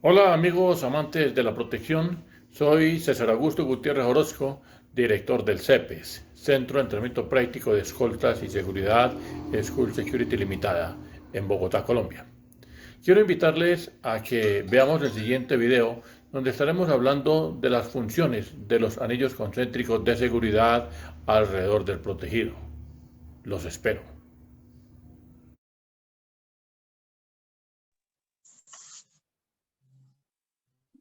Hola amigos amantes de la protección, soy César Augusto Gutiérrez Orozco, director del CEPES, Centro de Entrenamiento Práctico de Escoltas y Seguridad School Security Limitada, en Bogotá, Colombia. Quiero invitarles a que veamos el siguiente video donde estaremos hablando de las funciones de los anillos concéntricos de seguridad alrededor del protegido. Los espero.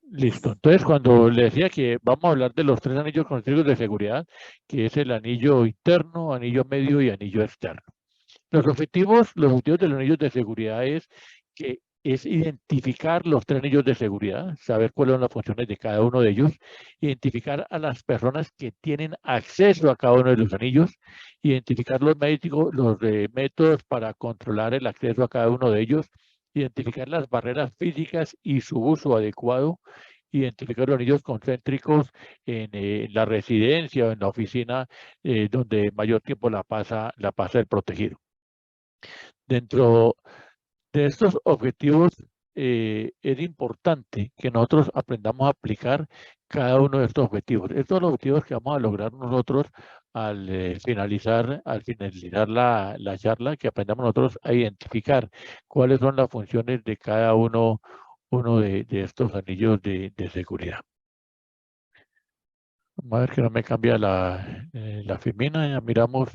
Listo. Entonces, cuando le decía que vamos a hablar de los tres anillos concéntricos de seguridad, que es el anillo interno, anillo medio y anillo externo. Los objetivos de los anillos de seguridad es identificar los tres anillos de seguridad, saber cuáles son las funciones de cada uno de ellos, identificar a las personas que tienen acceso a cada uno de los anillos, identificar los métodos para controlar el acceso a cada uno de ellos, identificar las barreras físicas y su uso adecuado, identificar los anillos concéntricos en la residencia o en la oficina donde mayor tiempo la pasa el protegido. Dentro de estos objetivos, es importante que nosotros aprendamos a aplicar cada uno de estos objetivos. Estos son los objetivos que vamos a lograr nosotros al finalizar la charla, que aprendamos nosotros a identificar cuáles son las funciones de cada uno de estos anillos de seguridad. Vamos a ver que no me cambia la filmina, ya miramos.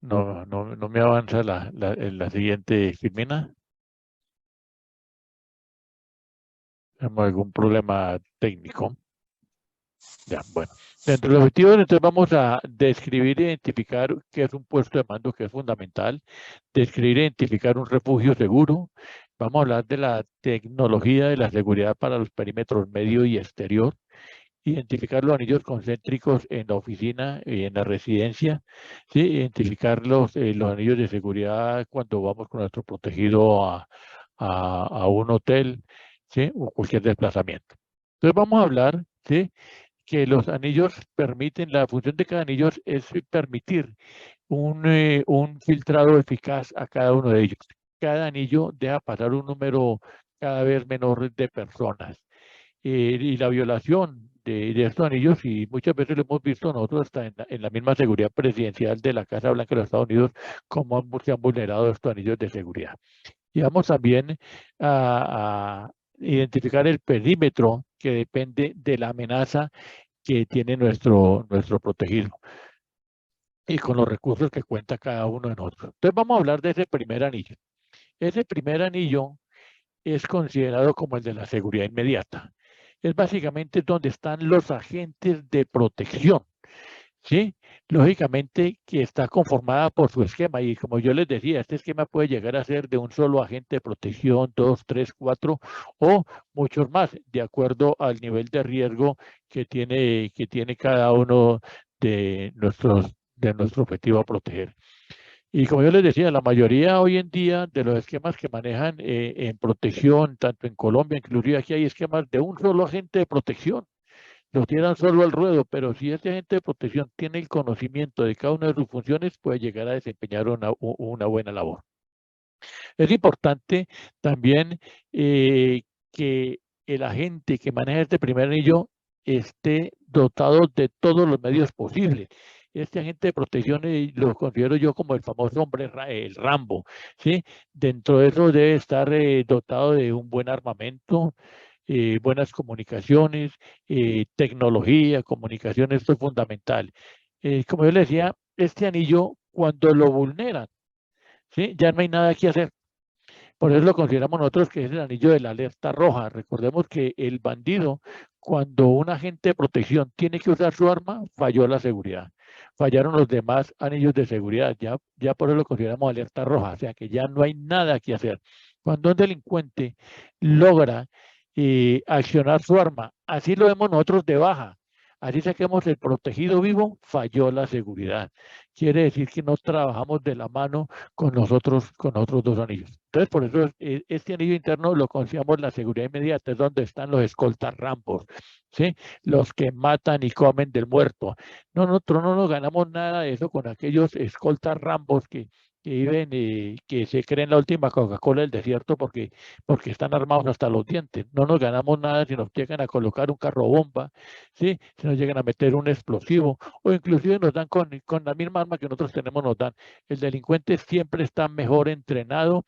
No me avanza la siguiente filmina. Tenemos algún problema técnico. Ya, bueno. Dentro de los objetivos, entonces vamos a describir e identificar qué es un puesto de mando, que es fundamental. Describir e identificar un refugio seguro. Vamos a hablar de la tecnología de la seguridad para los perímetros medio y exterior. Identificar los anillos concéntricos en la oficina y en la residencia, ¿sí? Identificar los anillos de seguridad cuando vamos con nuestro protegido a un hotel, ¿sí? O cualquier desplazamiento. Entonces vamos a hablar, ¿sí? Que los anillos la función de cada anillo es permitir un filtrado eficaz a cada uno de ellos. Cada anillo deja pasar un número cada vez menor de personas y la violación de estos anillos, y muchas veces lo hemos visto nosotros hasta en la misma seguridad presidencial de la Casa Blanca de los Estados Unidos, cómo se han vulnerado estos anillos de seguridad. Y vamos también a identificar el perímetro que depende de la amenaza que tiene nuestro protegido y con los recursos que cuenta cada uno de nosotros. Entonces vamos a hablar de ese primer anillo. Ese primer anillo es considerado como el de la seguridad inmediata. Es básicamente donde están los agentes de protección, ¿sí? Lógicamente que está conformada por su esquema y como yo les decía, este esquema puede llegar a ser de un solo agente de protección, dos, tres, cuatro o muchos más, de acuerdo al nivel de riesgo que tiene cada uno de nuestro objetivo a proteger. Y como yo les decía, la mayoría hoy en día de los esquemas que manejan en protección, tanto en Colombia, inclusive aquí hay esquemas de un solo agente de protección, lo tiran solo al ruedo, pero si ese agente de protección tiene el conocimiento de cada una de sus funciones, puede llegar a desempeñar una buena labor. Es importante también que el agente que maneja este primer anillo esté dotado de todos los medios posibles. Este agente de protección lo considero yo como el famoso hombre, el Rambo, ¿sí? Dentro de eso debe estar dotado de un buen armamento, buenas comunicaciones, tecnología, comunicación, esto es fundamental. Como yo le decía, este anillo, cuando lo vulneran, ¿sí? Ya no hay nada que hacer. Por eso lo consideramos nosotros que es el anillo de la alerta roja. Recordemos que el bandido, cuando un agente de protección tiene que usar su arma, falló la seguridad. Fallaron los demás anillos de seguridad. Ya por eso lo consideramos alerta roja. O sea que ya no hay nada que hacer. Cuando un delincuente logra accionar su arma, así lo vemos nosotros de baja. Así saquemos el protegido vivo, falló la seguridad. Quiere decir que no trabajamos de la mano con otros dos anillos. Entonces, por eso este anillo interno lo consideramos la seguridad inmediata, es donde están los escoltas Rambos, ¿sí? Los que matan y comen del muerto. No, nosotros no nos ganamos nada de eso con aquellos escoltas Rambos que se creen la última Coca-Cola del desierto porque están armados hasta los dientes. No nos ganamos nada si nos llegan a colocar un carro bomba, ¿sí? Si nos llegan a meter un explosivo, o inclusive nos dan con la misma arma que nosotros tenemos, nos dan. El delincuente siempre está mejor entrenado,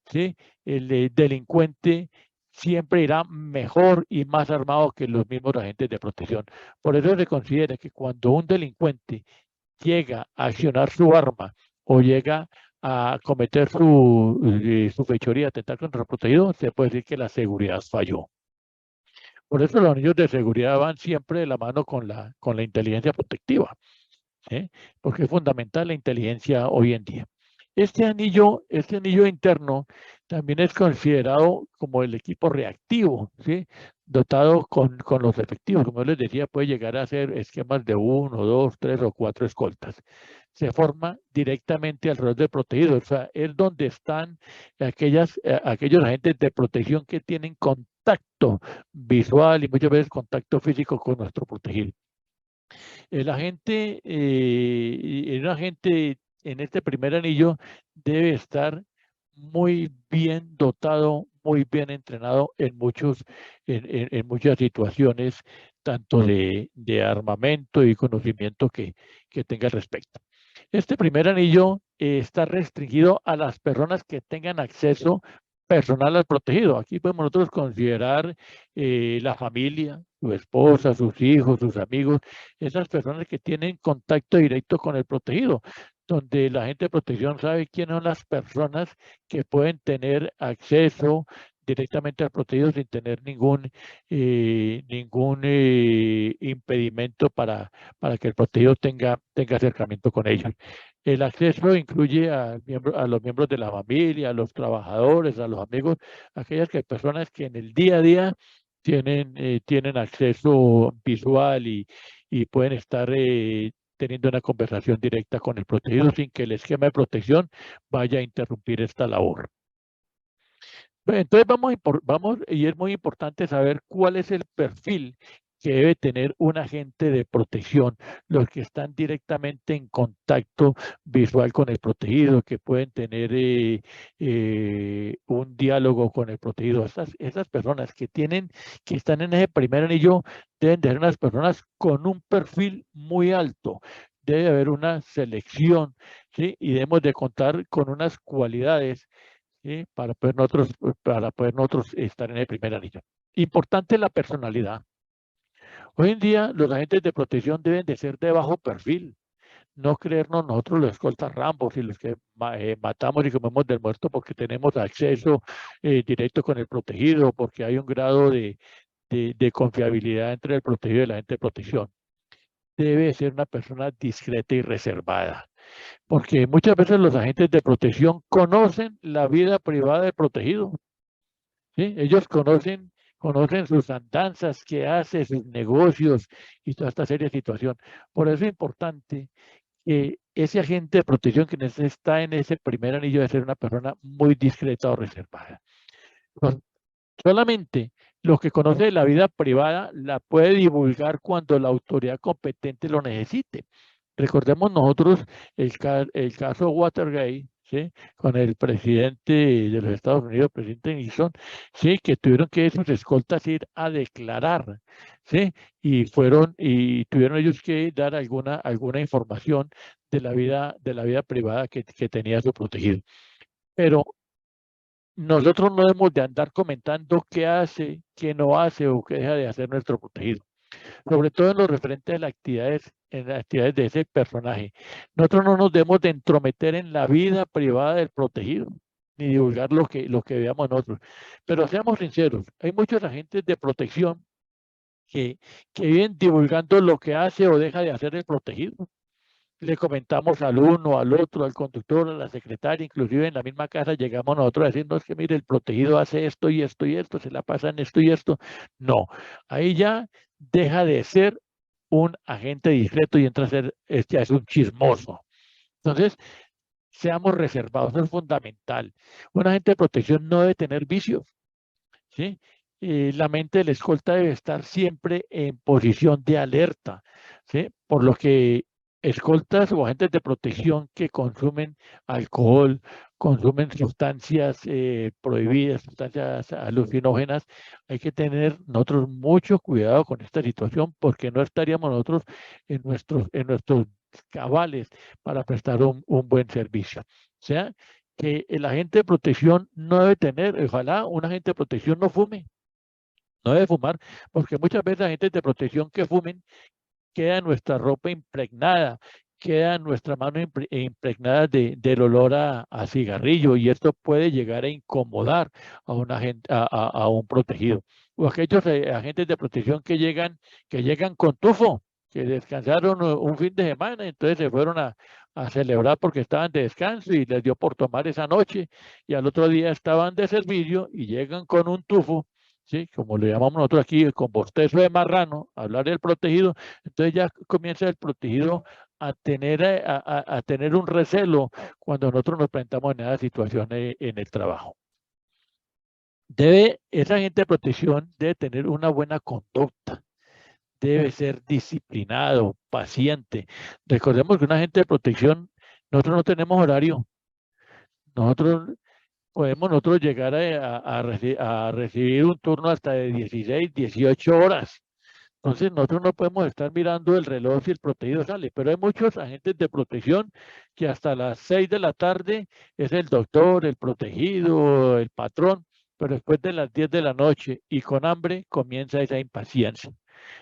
¿sí? El delincuente siempre irá mejor y más armado que los mismos agentes de protección. Por eso se considera que cuando un delincuente llega a accionar su arma o llega a cometer su fechoría, atentar contra el protegido, se puede decir que la seguridad falló. Por eso los anillos de seguridad van siempre de la mano con la inteligencia protectiva, ¿sí? Porque es fundamental la inteligencia hoy en día. Este anillo interno también es considerado como el equipo reactivo, ¿sí? Dotado con los efectivos. Como yo les decía, puede llegar a ser esquemas de 1, 2, 3 o 4 escoltas. Se forma directamente alrededor del protegido, o sea, es donde están aquellos agentes de protección que tienen contacto visual y muchas veces contacto físico con nuestro protegido. El agente en este primer anillo debe estar muy bien dotado, muy bien entrenado en muchas situaciones, tanto de armamento y conocimiento que tenga al respecto. Este primer anillo está restringido a las personas que tengan acceso personal al protegido. Aquí podemos nosotros considerar la familia, su esposa, sus hijos, sus amigos, esas personas que tienen contacto directo con el protegido, donde la gente de protección sabe quiénes son las personas que pueden tener acceso directamente al protegido sin tener ningún impedimento para que el protegido tenga acercamiento con ellos. El acceso incluye a los miembros de la familia, a los trabajadores, a los amigos, aquellas personas que en el día a día tienen acceso visual y pueden estar teniendo una conversación directa con el protegido sin que el esquema de protección vaya a interrumpir esta labor. Entonces vamos, y es muy importante saber cuál es el perfil que debe tener un agente de protección, los que están directamente en contacto visual con el protegido, que pueden tener un diálogo con el protegido. Esas personas que están en ese primer anillo, deben de ser unas personas con un perfil muy alto. Debe haber una selección, ¿sí? Y debemos de contar con unas cualidades, ¿sí? Para poder nosotros estar en el primer anillo. Importante la personalidad. Hoy en día los agentes de protección deben de ser de bajo perfil, no creernos nosotros los escoltas Rambos y los que matamos y comemos del muerto porque tenemos acceso directo con el protegido, porque hay un grado de confiabilidad entre el protegido y la agente de protección. Debe ser una persona discreta y reservada, porque muchas veces los agentes de protección conocen la vida privada del protegido, ¿sí? Ellos conocen sus andanzas, qué hace, sus negocios y toda esta serie de situaciones. Por eso es importante que ese agente de protección que está en ese primer anillo debe ser una persona muy discreta o reservada. Solamente lo que conoce de la vida privada la puede divulgar cuando la autoridad competente lo necesite. Recordemos nosotros el caso Watergate, ¿sí? Con el presidente de los Estados Unidos, presidente Nixon, ¿sí? Que tuvieron que sus escoltas ir a declarar, ¿sí? Y tuvieron ellos que dar alguna información de la vida privada que tenía su protegido. Pero nosotros no debemos de andar comentando qué hace, qué no hace o qué deja de hacer nuestro protegido, sobre todo en lo referente a en las actividades de ese personaje. Nosotros no nos debemos de entrometer en la vida privada del protegido, ni divulgar lo que veamos nosotros. Pero seamos sinceros, hay muchos agentes de protección que viven divulgando lo que hace o deja de hacer el protegido. Le comentamos al uno, al otro, al conductor, a la secretaria, inclusive en la misma casa llegamos nosotros a decirnos que mire, el protegido hace esto y esto y esto, se la pasa en esto y esto. No, ahí ya deja de ser un agente discreto y entra a ser, ya es un chismoso. Entonces, seamos reservados, eso es fundamental. Un agente de protección no debe tener vicios, ¿sí? La mente del escolta debe estar siempre en posición de alerta, ¿sí? Por lo que escoltas o agentes de protección que consumen alcohol, consumen sustancias prohibidas, sustancias alucinógenas, hay que tener nosotros mucho cuidado con esta situación porque no estaríamos nosotros en nuestros cabales para prestar un buen servicio. O sea, que el agente de protección no debe tener, ojalá un agente de protección no fume, no debe fumar, porque muchas veces agentes de protección que fumen queda nuestra ropa impregnada, queda nuestra mano impregnada del olor a cigarrillo y esto puede llegar a incomodar a un agente, a un protegido. O aquellos agentes de protección que llegan con tufo, que descansaron un fin de semana, entonces se fueron a celebrar porque estaban de descanso y les dio por tomar esa noche y al otro día estaban de servicio y llegan con un tufo. Sí, como le llamamos nosotros aquí, con bostezo de marrano, hablar del protegido, entonces ya comienza el protegido a tener un recelo cuando nosotros nos presentamos en esas situaciones en el trabajo. Esa agente de protección debe tener una buena conducta, debe ser disciplinado, paciente. Recordemos que un agente de protección, nosotros no tenemos horario, nosotros podemos llegar a recibir un turno hasta de 16, 18 horas. Entonces, nosotros no podemos estar mirando el reloj si el protegido sale, pero hay muchos agentes de protección que hasta las 6 de la tarde es el doctor, el protegido, el patrón, pero después de las 10 de la noche y con hambre comienza esa impaciencia.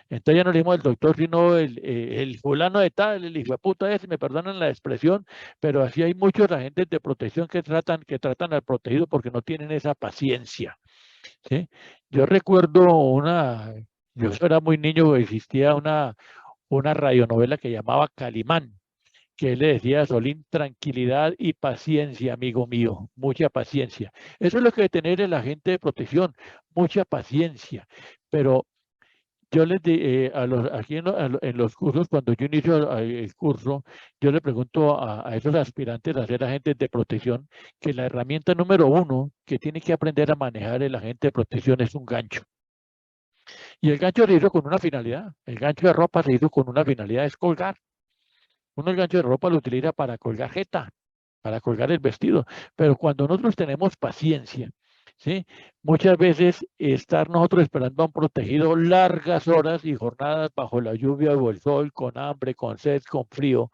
Entonces ya no le dimos el doctor, sino el fulano de tal, el hijo de puta ese, me perdonan la expresión, pero así hay muchos agentes de protección que tratan al protegido porque no tienen esa paciencia. ¿Sí? Yo recuerdo yo era muy niño, existía una radionovela que llamaba Calimán, que él le decía a Solín, tranquilidad y paciencia, amigo mío, mucha paciencia. Eso es lo que debe tener el agente de protección, mucha paciencia. Pero yo les aquí en los cursos, cuando yo inicio el curso, yo le pregunto a esos aspirantes a ser agentes de protección que la herramienta número uno que tiene que aprender a manejar el agente de protección es un gancho. Y el gancho se hizo con una finalidad. El gancho de ropa se hizo con una finalidad, es colgar. Uno el gancho de ropa lo utiliza para colgar jeta, para colgar el vestido. Pero cuando nosotros tenemos paciencia, ¿sí? Muchas veces estar nosotros esperando a un protegido largas horas y jornadas bajo la lluvia o el sol, con hambre, con sed, con frío,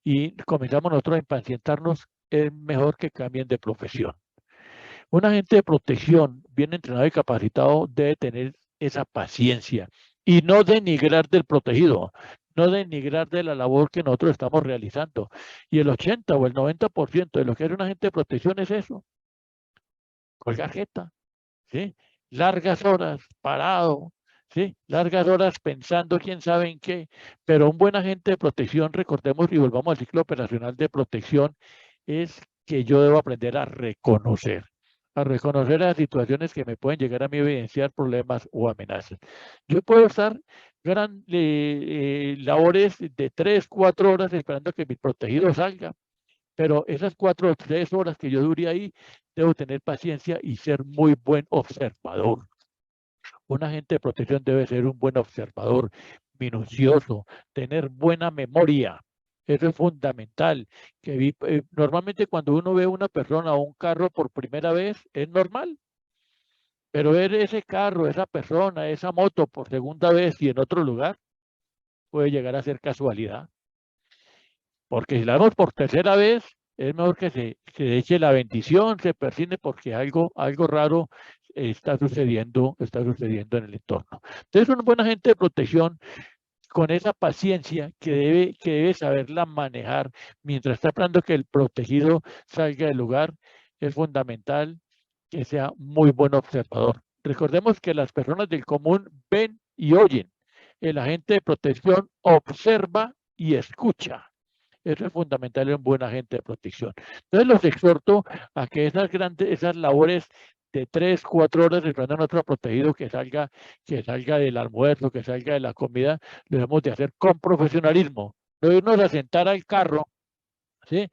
y comenzamos nosotros a impacientarnos, es mejor que cambien de profesión. Un agente de protección bien entrenado y capacitado debe tener esa paciencia y no denigrar del protegido, no denigrar de la labor que nosotros estamos realizando. Y el 80 o el 90% de lo que es un agente de protección es eso, colgar jeta, ¿sí? Largas horas parado, ¿sí? Largas horas pensando quién sabe en qué, pero un buen agente de protección, recordemos y volvamos al ciclo operacional de protección, es que yo debo aprender a reconocer las situaciones que me pueden llegar a mí evidenciar problemas o amenazas. Yo puedo estar labores de 3, 4 horas esperando que mi protegido salga, pero esas 4 o 3 horas que yo dure ahí, debo tener paciencia y ser muy buen observador. Un agente de protección debe ser un buen observador, minucioso, tener buena memoria. Eso es fundamental. Normalmente cuando uno ve una persona o un carro por primera vez, es normal. Pero ver ese carro, esa persona, esa moto por segunda vez y en otro lugar, puede llegar a ser casualidad. Porque si la vemos por tercera vez, es mejor que se eche la bendición, se persigne porque algo raro está sucediendo en el entorno. Entonces, un buen agente de protección con esa paciencia que debe saberla manejar mientras está esperando que el protegido salga del lugar, es fundamental que sea muy buen observador. Recordemos que las personas del común ven y oyen. El agente de protección observa y escucha. Eso es fundamental en un buen agente de protección. Entonces los exhorto a que esas labores de 3, 4 horas esperando a nuestro protegido que salga del almuerzo, que salga de la comida, lo debemos de hacer con profesionalismo. No irnos a sentar al carro, ¿sí?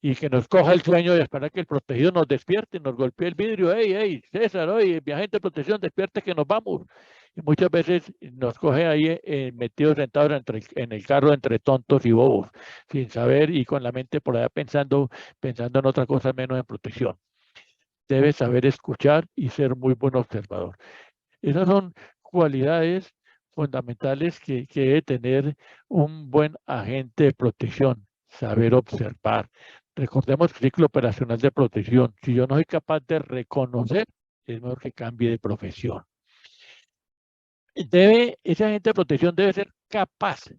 y que nos coja el sueño de esperar que el protegido nos despierte, nos golpee el vidrio, hey, César, oye, mi agente de protección, despierte que nos vamos. Y muchas veces nos coge ahí metidos sentados en el carro entre tontos y bobos, sin saber y con la mente por allá pensando en otra cosa menos en protección. Debes saber escuchar y ser muy buen observador. Esas son cualidades fundamentales que debe tener un buen agente de protección, saber observar. Recordemos el ciclo operacional de protección. Si yo no soy capaz de reconocer, es mejor que cambie de profesión. Ese agente de protección debe ser capaz,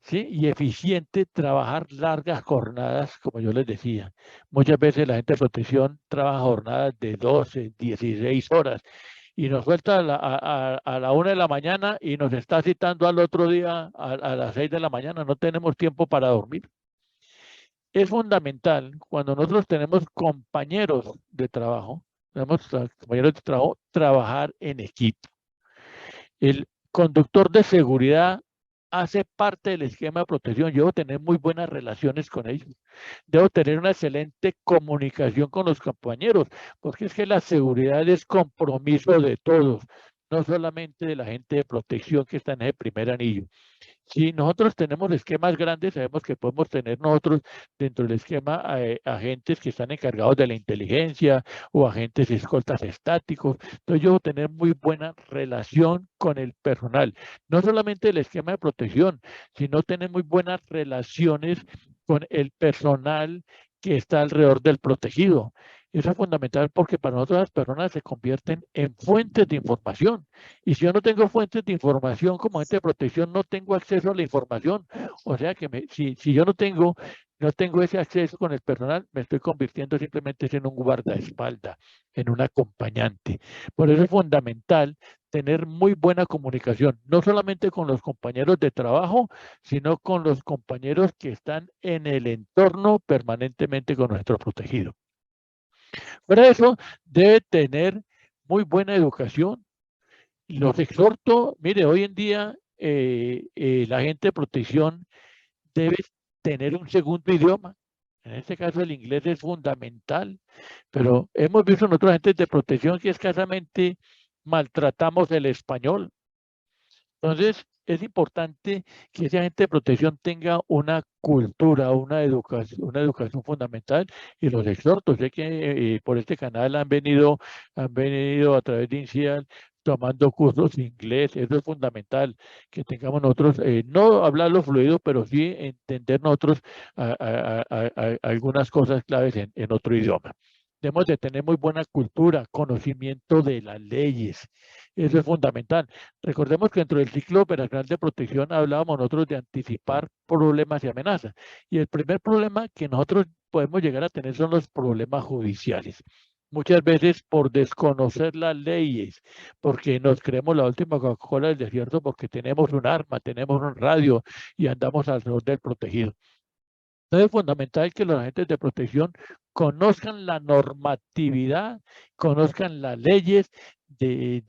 ¿sí?, y eficiente trabajar largas jornadas, como yo les decía. Muchas veces la gente de protección trabaja jornadas de 12, 16 horas y nos suelta a la 1 de la mañana y nos está citando al otro día a las 6 de la mañana. No tenemos tiempo para dormir. Es fundamental cuando nosotros tenemos compañeros de trabajo, trabajar en equipo. El conductor de seguridad hace parte del esquema de protección. Yo debo tener muy buenas relaciones con ellos. Debo tener una excelente comunicación con los compañeros, porque es que la seguridad es compromiso de todos, no solamente de la gente de protección que está en ese primer anillo. Si nosotros tenemos esquemas grandes, sabemos que podemos tener nosotros dentro del esquema agentes que están encargados de la inteligencia o agentes escoltas estáticos. Entonces yo debo tener muy buena relación con el personal. No solamente el esquema de protección, sino tener muy buenas relaciones con el personal que está alrededor del protegido. Eso es fundamental porque para nosotros las personas se convierten en fuentes de información. Y si yo no tengo fuentes de información como agente de protección, no tengo acceso a la información. O sea que si yo no tengo ese acceso con el personal, me estoy convirtiendo simplemente en un guardaespaldas, en un acompañante. Por eso es fundamental tener muy buena comunicación, no solamente con los compañeros de trabajo, sino con los compañeros que están en el entorno permanentemente con nuestro protegido. Por eso debe tener muy buena educación. Los exhorto, mire, hoy en día la gente de protección debe tener un segundo idioma. En este caso el inglés es fundamental, pero hemos visto en otros agentes de protección que escasamente maltratamos el español. Entonces, es importante que ese agente de protección tenga una cultura, una educación fundamental, y los exhorto. Sé que por este canal han venido a través de INCIAL tomando cursos de inglés. Eso es fundamental, que tengamos nosotros, no hablarlo fluido, pero sí entender nosotros algunas cosas claves en otro idioma. Debemos de tener muy buena cultura, conocimiento de las leyes. Eso es fundamental. Recordemos que dentro del ciclo operacional de protección hablábamos nosotros de anticipar problemas y amenazas. Y el primer problema que nosotros podemos llegar a tener son los problemas judiciales. Muchas veces por desconocer las leyes, porque nos creemos la última Coca-Cola del desierto, porque tenemos un arma, tenemos un radio y andamos alrededor del protegido. Entonces es fundamental que los agentes de protección conozcan la normatividad, conozcan las leyes de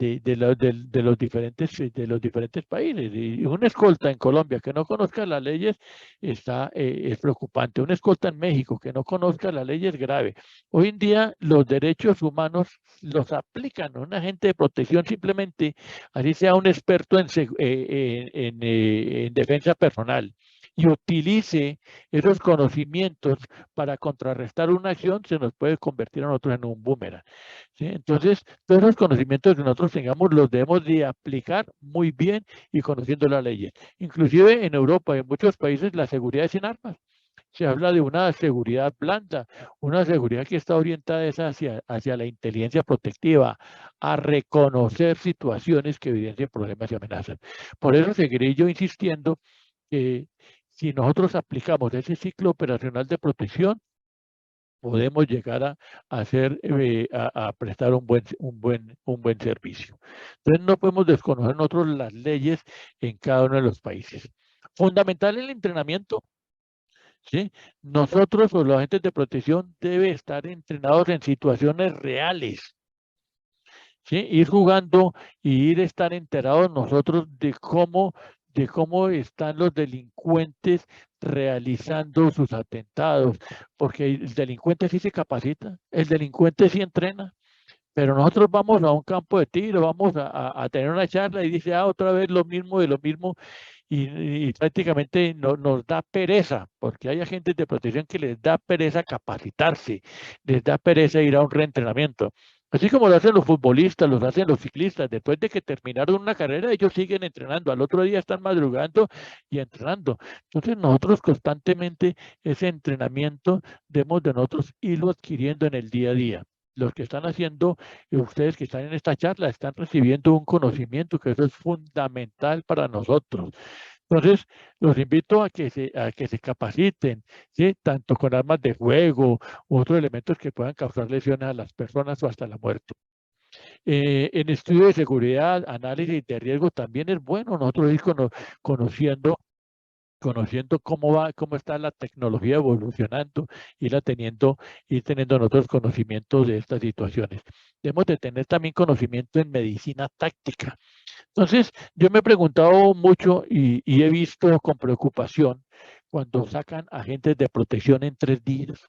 los diferentes países. Y una escolta en Colombia que no conozca las leyes es preocupante. Una escolta en México que no conozca las leyes es grave. Hoy en día los derechos humanos los aplican un agente de protección simplemente, así sea un experto en defensa personal, y utilice esos conocimientos para contrarrestar una acción, se nos puede convertir a nosotros en un boomerang, ¿sí? Entonces, todos los conocimientos que nosotros tengamos los debemos de aplicar muy bien y conociendo las leyes. Inclusive en Europa y en muchos países la seguridad es sin armas. Se habla de una seguridad blanda, una seguridad que está orientada hacia la inteligencia protectiva, a reconocer situaciones que evidencian problemas y amenazas. Por eso seguiré yo insistiendo que si nosotros aplicamos ese ciclo operacional de protección, podemos llegar a prestar un buen servicio. Entonces no podemos desconocer nosotros las leyes en cada uno de los países. Fundamental el entrenamiento, ¿sí? Nosotros o los agentes de protección deben estar entrenados en situaciones reales, ¿sí? Ir jugando y estar enterados nosotros de de cómo están los delincuentes realizando sus atentados, porque el delincuente sí se capacita, el delincuente sí entrena. Pero nosotros vamos a un campo de tiro, vamos a tener una charla y dice, otra vez lo mismo de lo mismo, y prácticamente nos da pereza, porque hay agentes de protección que les da pereza capacitarse, les da pereza ir a un reentrenamiento. Así como lo hacen los futbolistas, lo hacen los ciclistas, después de que terminaron una carrera, ellos siguen entrenando, al otro día están madrugando y entrenando. Entonces nosotros constantemente ese entrenamiento debemos de nosotros irlo adquiriendo en el día a día. Los que están haciendo, ustedes que están en esta charla, están recibiendo un conocimiento que eso es fundamental para nosotros. Entonces, los invito a que se capaciten, ¿sí? Tanto con armas de fuego u otros elementos que puedan causar lesiones a las personas o hasta la muerte. En estudio de seguridad, análisis de riesgo, también es bueno nosotros ir conociendo cómo está la tecnología evolucionando y ir teniendo nosotros conocimientos de estas situaciones. Debemos de tener también conocimiento en medicina táctica. Entonces, yo me he preguntado mucho y he visto con preocupación cuando sacan agentes de protección en 3 días.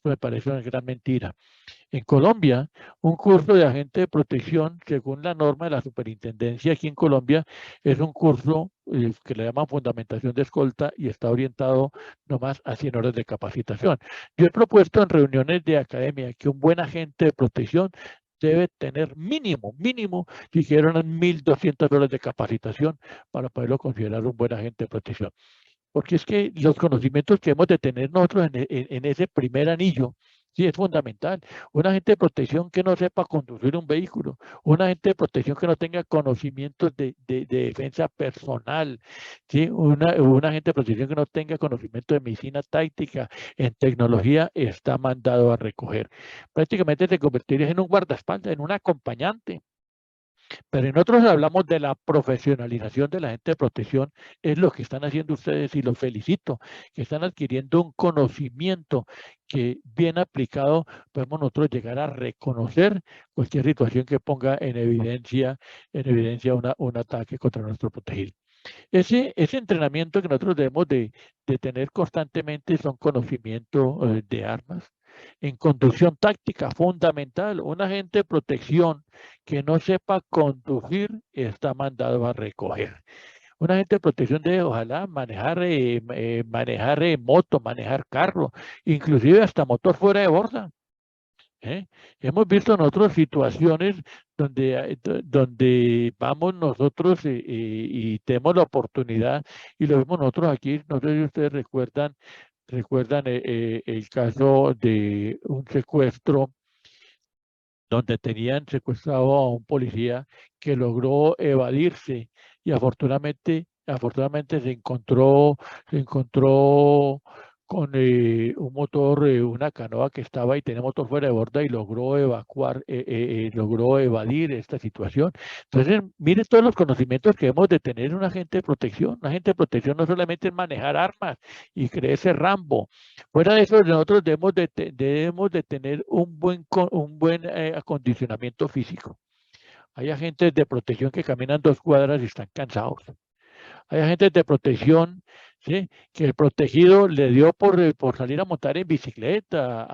Eso me parece una gran mentira. En Colombia, un curso de agente de protección, según la norma de la superintendencia aquí en Colombia, es un curso que le llaman fundamentación de escolta y está orientado nomás a 100 horas de capacitación. Yo he propuesto en reuniones de academia que un buen agente de protección debe tener mínimo, dijeron 1.200 horas de capacitación para poderlo considerar un buen agente de protección. Porque es que los conocimientos que hemos de tener nosotros en ese primer anillo, sí, es fundamental. Un agente de protección que no sepa conducir un vehículo, un agente de protección que no tenga conocimientos de defensa personal, ¿sí? Un agente de protección que no tenga conocimiento de medicina táctica, en tecnología, está mandado a recoger. Prácticamente se convertiría en un guardaespaldas, en un acompañante. Pero en otros hablamos de la profesionalización de la gente de protección, es lo que están haciendo ustedes y los felicito, que están adquiriendo un conocimiento que bien aplicado podemos nosotros llegar a reconocer cualquier situación que ponga en evidencia un ataque contra nuestro protegido. Ese entrenamiento que nosotros debemos de tener constantemente son conocimiento de armas. En conducción táctica, fundamental, un agente de protección que no sepa conducir está mandado a recoger. Un agente de protección debe, ojalá, manejar moto, manejar carro, inclusive hasta motor fuera de borda. ¿Eh? Hemos visto en otras situaciones donde vamos nosotros y tenemos la oportunidad y lo vemos nosotros aquí, no sé si ustedes recuerdan el caso de un secuestro donde tenían secuestrado a un policía que logró evadirse y afortunadamente se encontró con un motor, una canoa que estaba y tenía motor fuera de borda y logró logró evadir esta situación. Entonces, mire todos los conocimientos que hemos de tener un agente de protección. Un agente de protección no solamente es manejar armas y creerse Rambo. Fuera de eso, nosotros debemos de tener un buen acondicionamiento físico. Hay agentes de protección que caminan 2 cuadras y están cansados. Hay agentes de protección, ¿sí? Que el protegido le dio por salir a montar en bicicleta,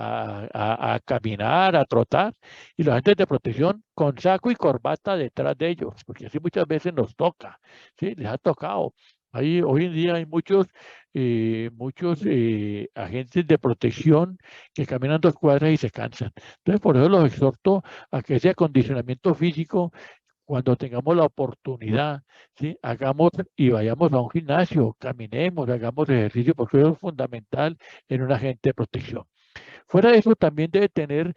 a caminar, a trotar, y los agentes de protección con saco y corbata detrás de ellos, porque así muchas veces nos toca, ¿sí? Les ha tocado. Hoy en día hay muchos agentes de protección que caminan 2 cuadras y se cansan. Entonces, por eso los exhorto a que ese acondicionamiento físico cuando tengamos la oportunidad, ¿sí? Hagamos y vayamos a un gimnasio, caminemos, hagamos ejercicio, porque eso es fundamental en un agente de protección. Fuera de eso, también debe tener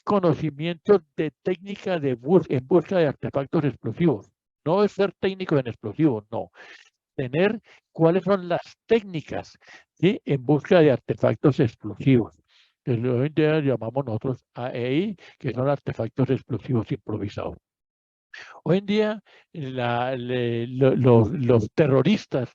conocimientos de técnica en busca de artefactos explosivos. No es ser técnico en explosivos, no. Tener cuáles son las técnicas, ¿sí? En busca de artefactos explosivos. Que hoy en día llamamos nosotros AEI, que son artefactos explosivos improvisados. Hoy en día los terroristas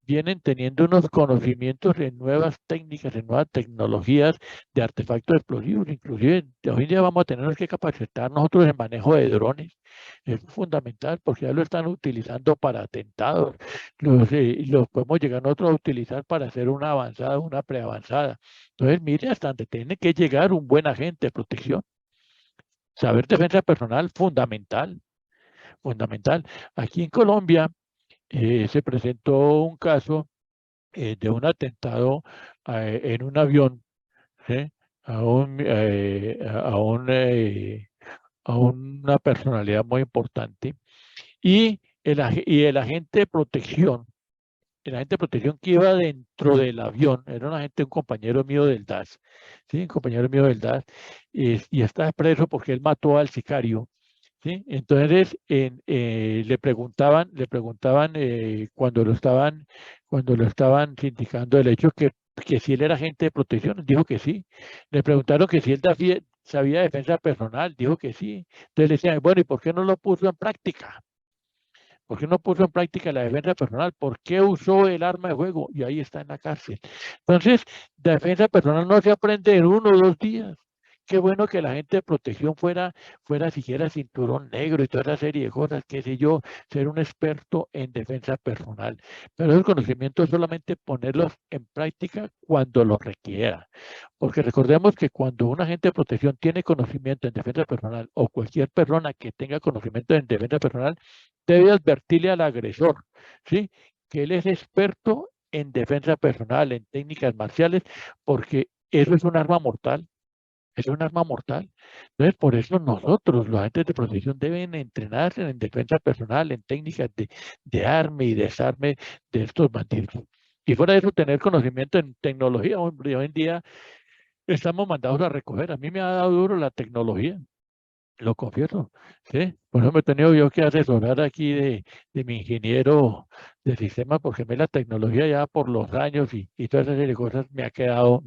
vienen teniendo unos conocimientos en nuevas técnicas, en nuevas tecnologías de artefactos explosivos. Inclusive hoy en día vamos a tener que capacitar nosotros en manejo de drones. Es fundamental porque ya lo están utilizando para atentados. Los podemos llegar nosotros a utilizar para hacer una avanzada, una preavanzada. Entonces, mire hasta donde tiene que llegar un buen agente de protección. Saber defensa personal, fundamental, fundamental. Aquí en Colombia se presentó un caso de un atentado en un avión, ¿sí? A a una personalidad muy importante. Y y el agente de protección, el agente de protección que iba dentro del avión, era un agente, un compañero mío del DAS, ¿sí? Un compañero mío del DAS, y está preso porque él mató al sicario. ¿Sí? Entonces le preguntaban cuando lo estaban sindicando el hecho que si él era agente de protección, dijo que sí. Le preguntaron que si él sabía defensa personal, dijo que sí. Entonces le decían, bueno, ¿y por qué no lo puso en práctica? ¿Por qué no puso en práctica la defensa personal? ¿Por qué usó el arma de fuego? Y ahí está en la cárcel. Entonces, la defensa personal no se aprende en 1 o 2 días. Qué bueno que la gente de protección fuera siquiera cinturón negro y toda esa serie de cosas, qué sé yo, ser un experto en defensa personal. Pero esos conocimientos solamente ponerlos en práctica cuando los requiera. Porque recordemos que cuando un agente de protección tiene conocimiento en defensa personal o cualquier persona que tenga conocimiento en defensa personal, debe advertirle al agresor, ¿sí? Que él es experto en defensa personal, en técnicas marciales, porque eso es un arma mortal. Es un arma mortal. Entonces, por eso nosotros, los agentes de protección, deben entrenarse en defensa personal, en técnicas de arme y desarme de estos bandidos. Y fuera de eso, tener conocimiento en tecnología. Hombre, hoy en día estamos mandados a recoger. A mí me ha dado duro la tecnología. Lo confieso, sí. Por eso me he tenido yo que asesorar aquí de mi ingeniero de sistemas, porque a mí la tecnología ya por los años y toda esa serie de cosas me ha quedado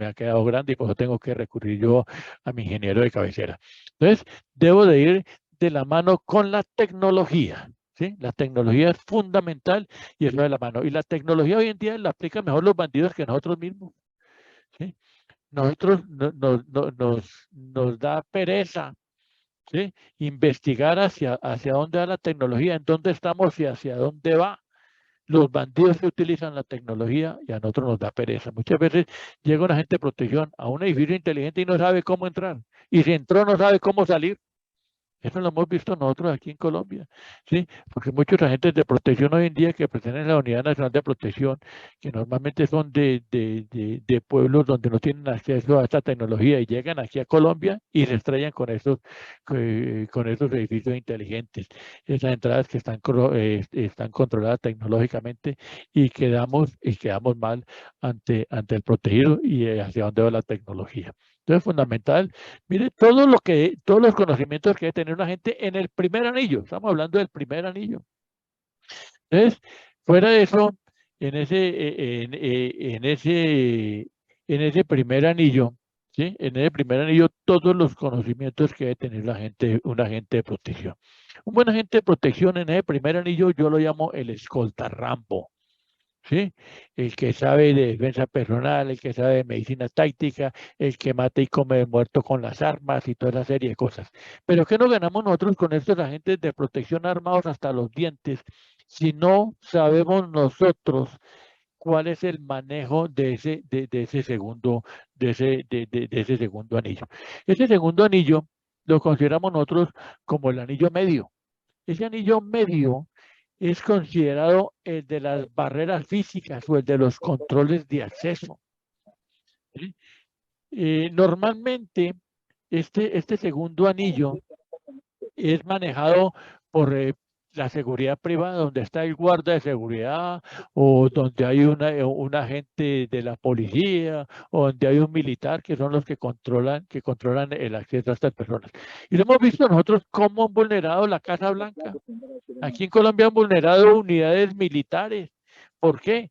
grande y por eso tengo que recurrir yo a mi ingeniero de cabecera. Entonces, debo de ir de la mano con la tecnología, ¿sí? La tecnología es fundamental y eso de la mano. Y la tecnología hoy en día la aplican mejor los bandidos que nosotros mismos, ¿sí? Nosotros nos da pereza, ¿sí? Investigar hacia dónde va la tecnología, en dónde estamos y hacia dónde va. Los bandidos que utilizan la tecnología y a nosotros nos da pereza. Muchas veces llega una gente de protección a un edificio inteligente y no sabe cómo entrar. Y si entró no sabe cómo salir. Eso lo hemos visto nosotros aquí en Colombia, ¿sí? Porque muchos agentes de protección hoy en día que pertenecen a la Unidad Nacional de Protección, que normalmente son de pueblos donde no tienen acceso a esta tecnología y llegan aquí a Colombia y se estrellan con esos edificios inteligentes, esas entradas que están controladas tecnológicamente y quedamos mal ante el protegido y hacia dónde va la tecnología. Entonces, fundamental. Mire, todos los conocimientos que debe tener una gente en el primer anillo. Estamos hablando del primer anillo. Entonces, fuera de eso, en ese primer anillo, ¿sí? En ese primer anillo, todos los conocimientos que debe tener un agente de protección. Un buen agente de protección en ese primer anillo, yo lo llamo el escolta Rambo. ¿Sí? El que sabe de defensa personal, el que sabe de medicina táctica, el que mata y come muerto con las armas y toda esa serie de cosas. Pero ¿qué nos ganamos nosotros con estos agentes de protección armados hasta los dientes si no sabemos nosotros cuál es el manejo de ese segundo, de ese segundo anillo? Ese segundo anillo lo consideramos nosotros como el anillo medio. Ese anillo medio es considerado el de las barreras físicas o el de los controles de acceso, ¿sí? Normalmente, este segundo anillo es manejado por la seguridad privada, donde está el guarda de seguridad, o donde hay un agente de la policía, o donde hay un militar, que son los que controlan el acceso a estas personas. Y lo hemos visto nosotros cómo han vulnerado la Casa Blanca. Aquí en Colombia han vulnerado unidades militares. ¿Por qué?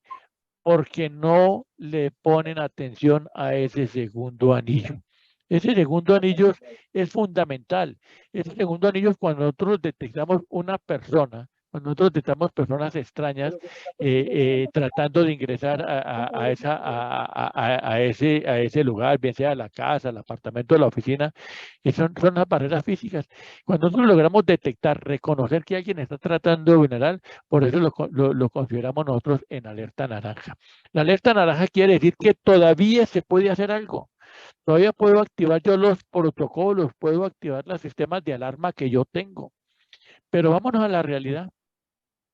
Porque no le ponen atención a ese segundo anillo. Ese segundo anillo es fundamental. Ese segundo anillo es cuando nosotros detectamos una persona, Cuando nosotros detectamos personas extrañas tratando de ingresar a ese lugar, bien sea la casa, el apartamento, la oficina, son las barreras físicas. Cuando nosotros logramos detectar, reconocer que alguien está tratando de vulnerar, por eso lo consideramos nosotros en alerta naranja. La alerta naranja quiere decir que todavía se puede hacer algo. Todavía puedo activar yo los protocolos, puedo activar los sistemas de alarma que yo tengo. Pero vámonos a la realidad.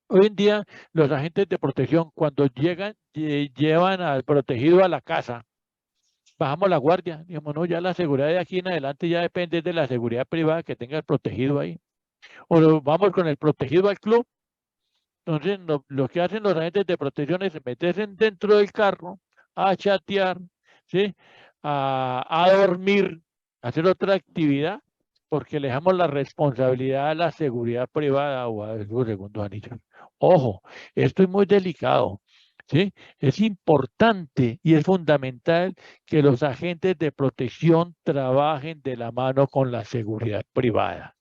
Hoy en día, los agentes de protección, cuando llegan, llevan al protegido a la casa, bajamos la guardia. Digamos, no, ya la seguridad de aquí en adelante ya depende de la seguridad privada que tenga el protegido ahí. O vamos con el protegido al club. Entonces, lo que hacen los agentes de protección es meterse dentro del carro, a chatear, ¿sí? A dormir, a hacer otra actividad, porque le dejamos la responsabilidad a la seguridad privada o a los segundos anillos. Ojo, esto es muy delicado, ¿sí? Es importante y es fundamental que los agentes de protección trabajen de la mano con la seguridad privada,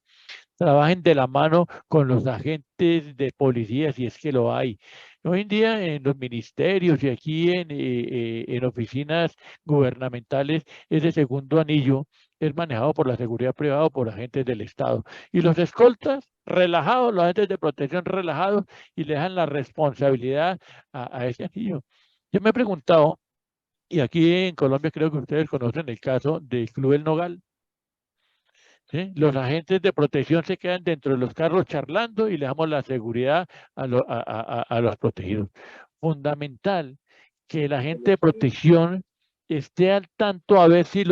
trabajen de la mano con los agentes de policía, si es que lo hay. Hoy en día en los ministerios y aquí en oficinas gubernamentales, ese segundo anillo es manejado por la seguridad privada o por agentes del Estado. Y los escoltas, relajados, los agentes de protección relajados y le dejan la responsabilidad a ese anillo. Yo me he preguntado, y aquí en Colombia creo que ustedes conocen el caso del Club El Nogal. ¿Sí? Los agentes de protección se quedan dentro de los carros charlando y le damos la seguridad a los protegidos. Fundamental que el agente de protección esté al tanto a ver si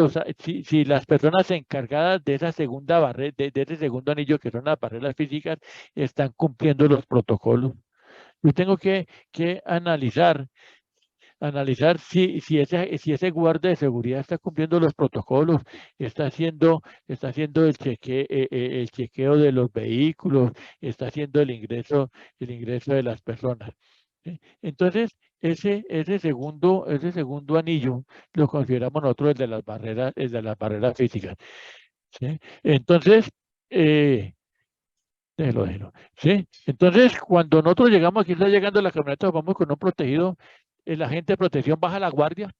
las personas encargadas de esa segunda barrera, de ese segundo anillo, que son las barreras físicas, están cumpliendo los protocolos. Yo tengo que analizar si ese guardia de seguridad está cumpliendo los protocolos, está haciendo el chequeo de los vehículos, está haciendo el ingreso de las personas. ¿Sí? Entonces, ese segundo anillo lo consideramos nosotros el de las barreras físicas. ¿Sí? Entonces, déjelo. ¿Sí? Entonces, cuando nosotros llegamos, aquí está llegando la camioneta, vamos con un protegido, el agente de protección baja la guardia,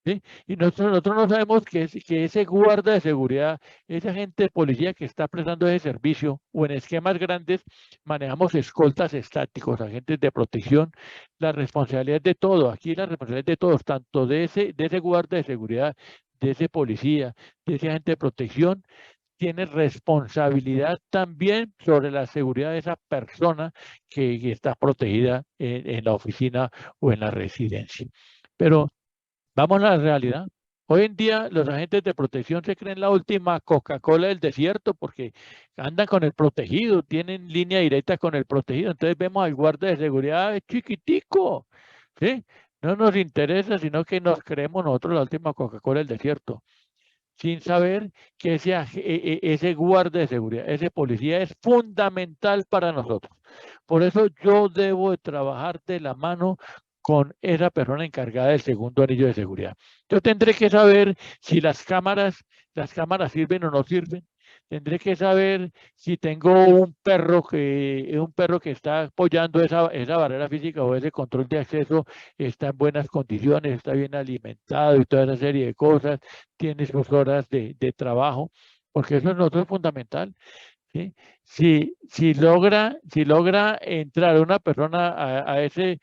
¿sí? Y nosotros no sabemos que ese guarda de seguridad, ese agente de policía que está prestando ese servicio, o en esquemas grandes, manejamos escoltas estáticos, agentes de protección, la responsabilidad es de todo, aquí la responsabilidad es de todos, tanto de ese guarda de seguridad, de ese policía, de ese agente de protección, tiene responsabilidad también sobre la seguridad de esa persona que está protegida en la oficina o en la residencia. Pero vamos a la realidad. Hoy en día los agentes de protección se creen la última Coca-Cola del desierto porque andan con el protegido, tienen línea directa con el protegido. Entonces vemos al guardia de seguridad chiquitico, ¿sí? No nos interesa, sino que nos creemos nosotros la última Coca-Cola del desierto, sin saber que ese guardia de seguridad, ese policía es fundamental para nosotros. Por eso yo debo de trabajar de la mano con esa persona encargada del segundo anillo de seguridad. Yo tendré que saber si las cámaras sirven o no sirven. Tendré que saber si tengo un perro que está apoyando esa barrera física o ese control de acceso, está en buenas condiciones, está bien alimentado y toda esa serie de cosas, tiene sus horas de trabajo, porque eso es nosotros fundamental. ¿Sí? Si logra entrar una persona a ese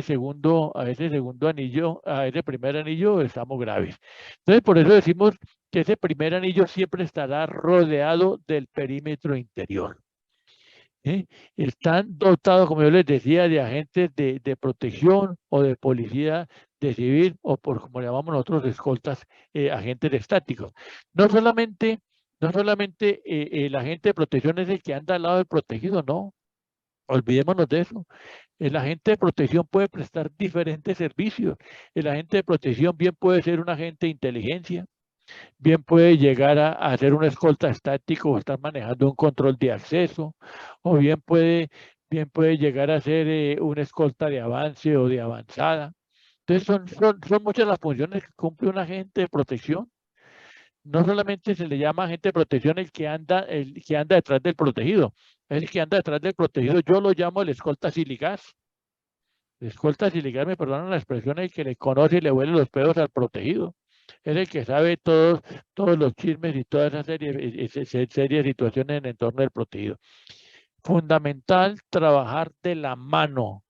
segundo anillo, a ese primer anillo, estamos graves. Entonces, por eso decimos que ese primer anillo siempre estará rodeado del perímetro interior. ¿Sí? Están dotados, como yo les decía, de agentes de protección o de policía de civil o por como llamamos nosotros, escoltas, agentes estáticos. No solamente, no solamente el agente de protección es el que anda al lado del protegido, no. Olvidémonos de eso. El agente de protección puede prestar diferentes servicios. El agente de protección bien puede ser un agente de inteligencia, bien puede llegar a hacer una escolta estático o estar manejando un control de acceso, o bien puede llegar a ser una escolta de avance o de avanzada. Entonces son muchas las funciones que cumple un agente de protección. No solamente se le llama agente de protección el que anda detrás del protegido, es el que anda detrás del protegido. Yo lo llamo el escolta siligás. El escolta siligás, me perdonan la expresión, el que le conoce y le huele los pedos al protegido. Es el que sabe todos los chismes y todas esas serias situaciones en el entorno del protegido. Fundamental trabajar de la mano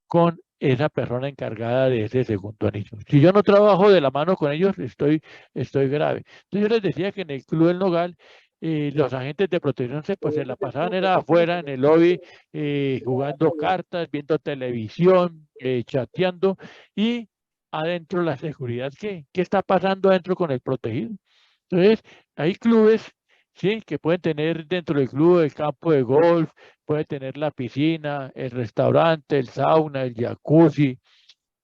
con esa persona encargada de ese segundo anillo. Si yo no trabajo de la mano con ellos, estoy grave. Entonces yo les decía que en el Club del Nogal, los agentes de protección pues se la pasaban era afuera en el lobby, jugando cartas, viendo televisión, chateando, y adentro la seguridad, ¿qué está pasando adentro con el protegido? Entonces, hay clubes, sí, que pueden tener dentro del club el campo de golf, puede tener la piscina, el restaurante, el sauna, el jacuzzi,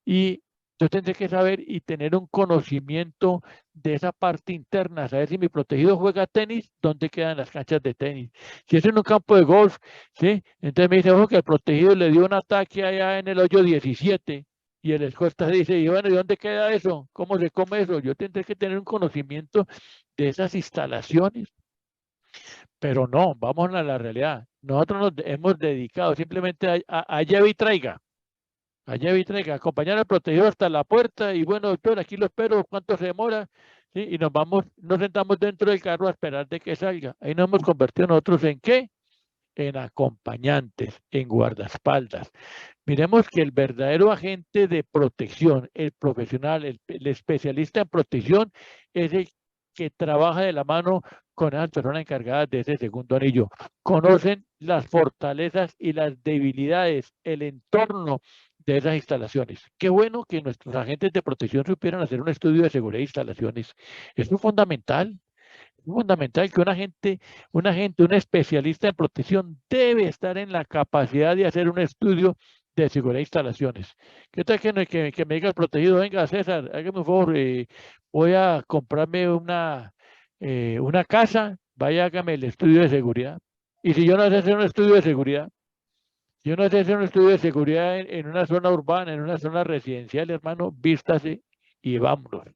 y yo tendré que saber y tener un conocimiento de esa parte interna, saber si mi protegido juega tenis, dónde quedan las canchas de tenis. Si es en un campo de golf, ¿sí? Entonces me dice, ojo, que el protegido le dio un ataque allá en el hoyo 17, y el escolta dice, y bueno, ¿y dónde queda eso? ¿Cómo se come eso? Yo tendré que tener un conocimiento de esas instalaciones, pero no, vamos a la realidad. Nosotros nos hemos dedicado simplemente a lleve y traiga. Allá vi que acompañar al protegido hasta la puerta y bueno, doctor, aquí lo espero, ¿cuánto se demora? ¿Sí? Y nos sentamos dentro del carro a esperar de que salga. Ahí nos hemos convertido nosotros en ¿qué? En acompañantes, en guardaespaldas. Miremos que el verdadero agente de protección, el profesional, el especialista en protección, es el que trabaja de la mano con esas personas encargadas de ese segundo anillo. Conocen las fortalezas y las debilidades, el entorno de esas instalaciones. Qué bueno que nuestros agentes de protección supieran hacer un estudio de seguridad de instalaciones. Eso es fundamental. Es fundamental que un especialista en protección debe estar en la capacidad de hacer un estudio de seguridad de instalaciones. ¿Qué tal que me diga el protegido, venga César, hágame un favor, voy a comprarme una casa, vaya, hágame el estudio de seguridad? Y si yo no sé hacer un estudio de seguridad, si yo no sé hacer un estudio de seguridad en una zona urbana, en una zona residencial, hermano, vístase y vámonos.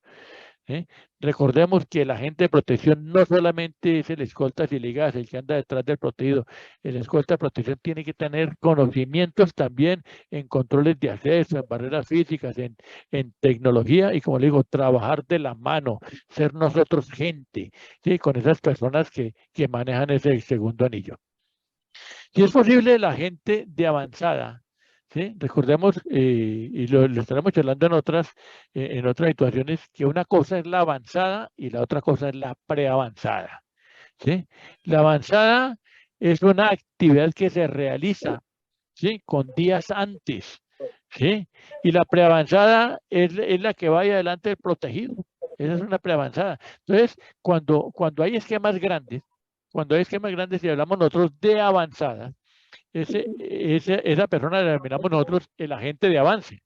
¿Eh? Recordemos que el agente de protección no solamente es el escolta siligás, el que anda detrás del protegido. El escolta de protección tiene que tener conocimientos también en controles de acceso, en barreras físicas, en tecnología y, como le digo, trabajar de la mano, ser nosotros gente, ¿sí? Con esas personas que manejan ese segundo anillo. Si es posible, la gente de avanzada, ¿sí? Recordemos, y lo estaremos charlando en otras situaciones, que una cosa es la avanzada y la otra cosa es la preavanzada, ¿sí? La avanzada es una actividad que se realiza, ¿sí? Con días antes, ¿sí? Y la preavanzada es la que vaya adelante del protegido. Esa es una preavanzada. Entonces, cuando hay esquemas grandes, y hablamos nosotros de avanzada, esa persona la denominamos nosotros el agente de avance.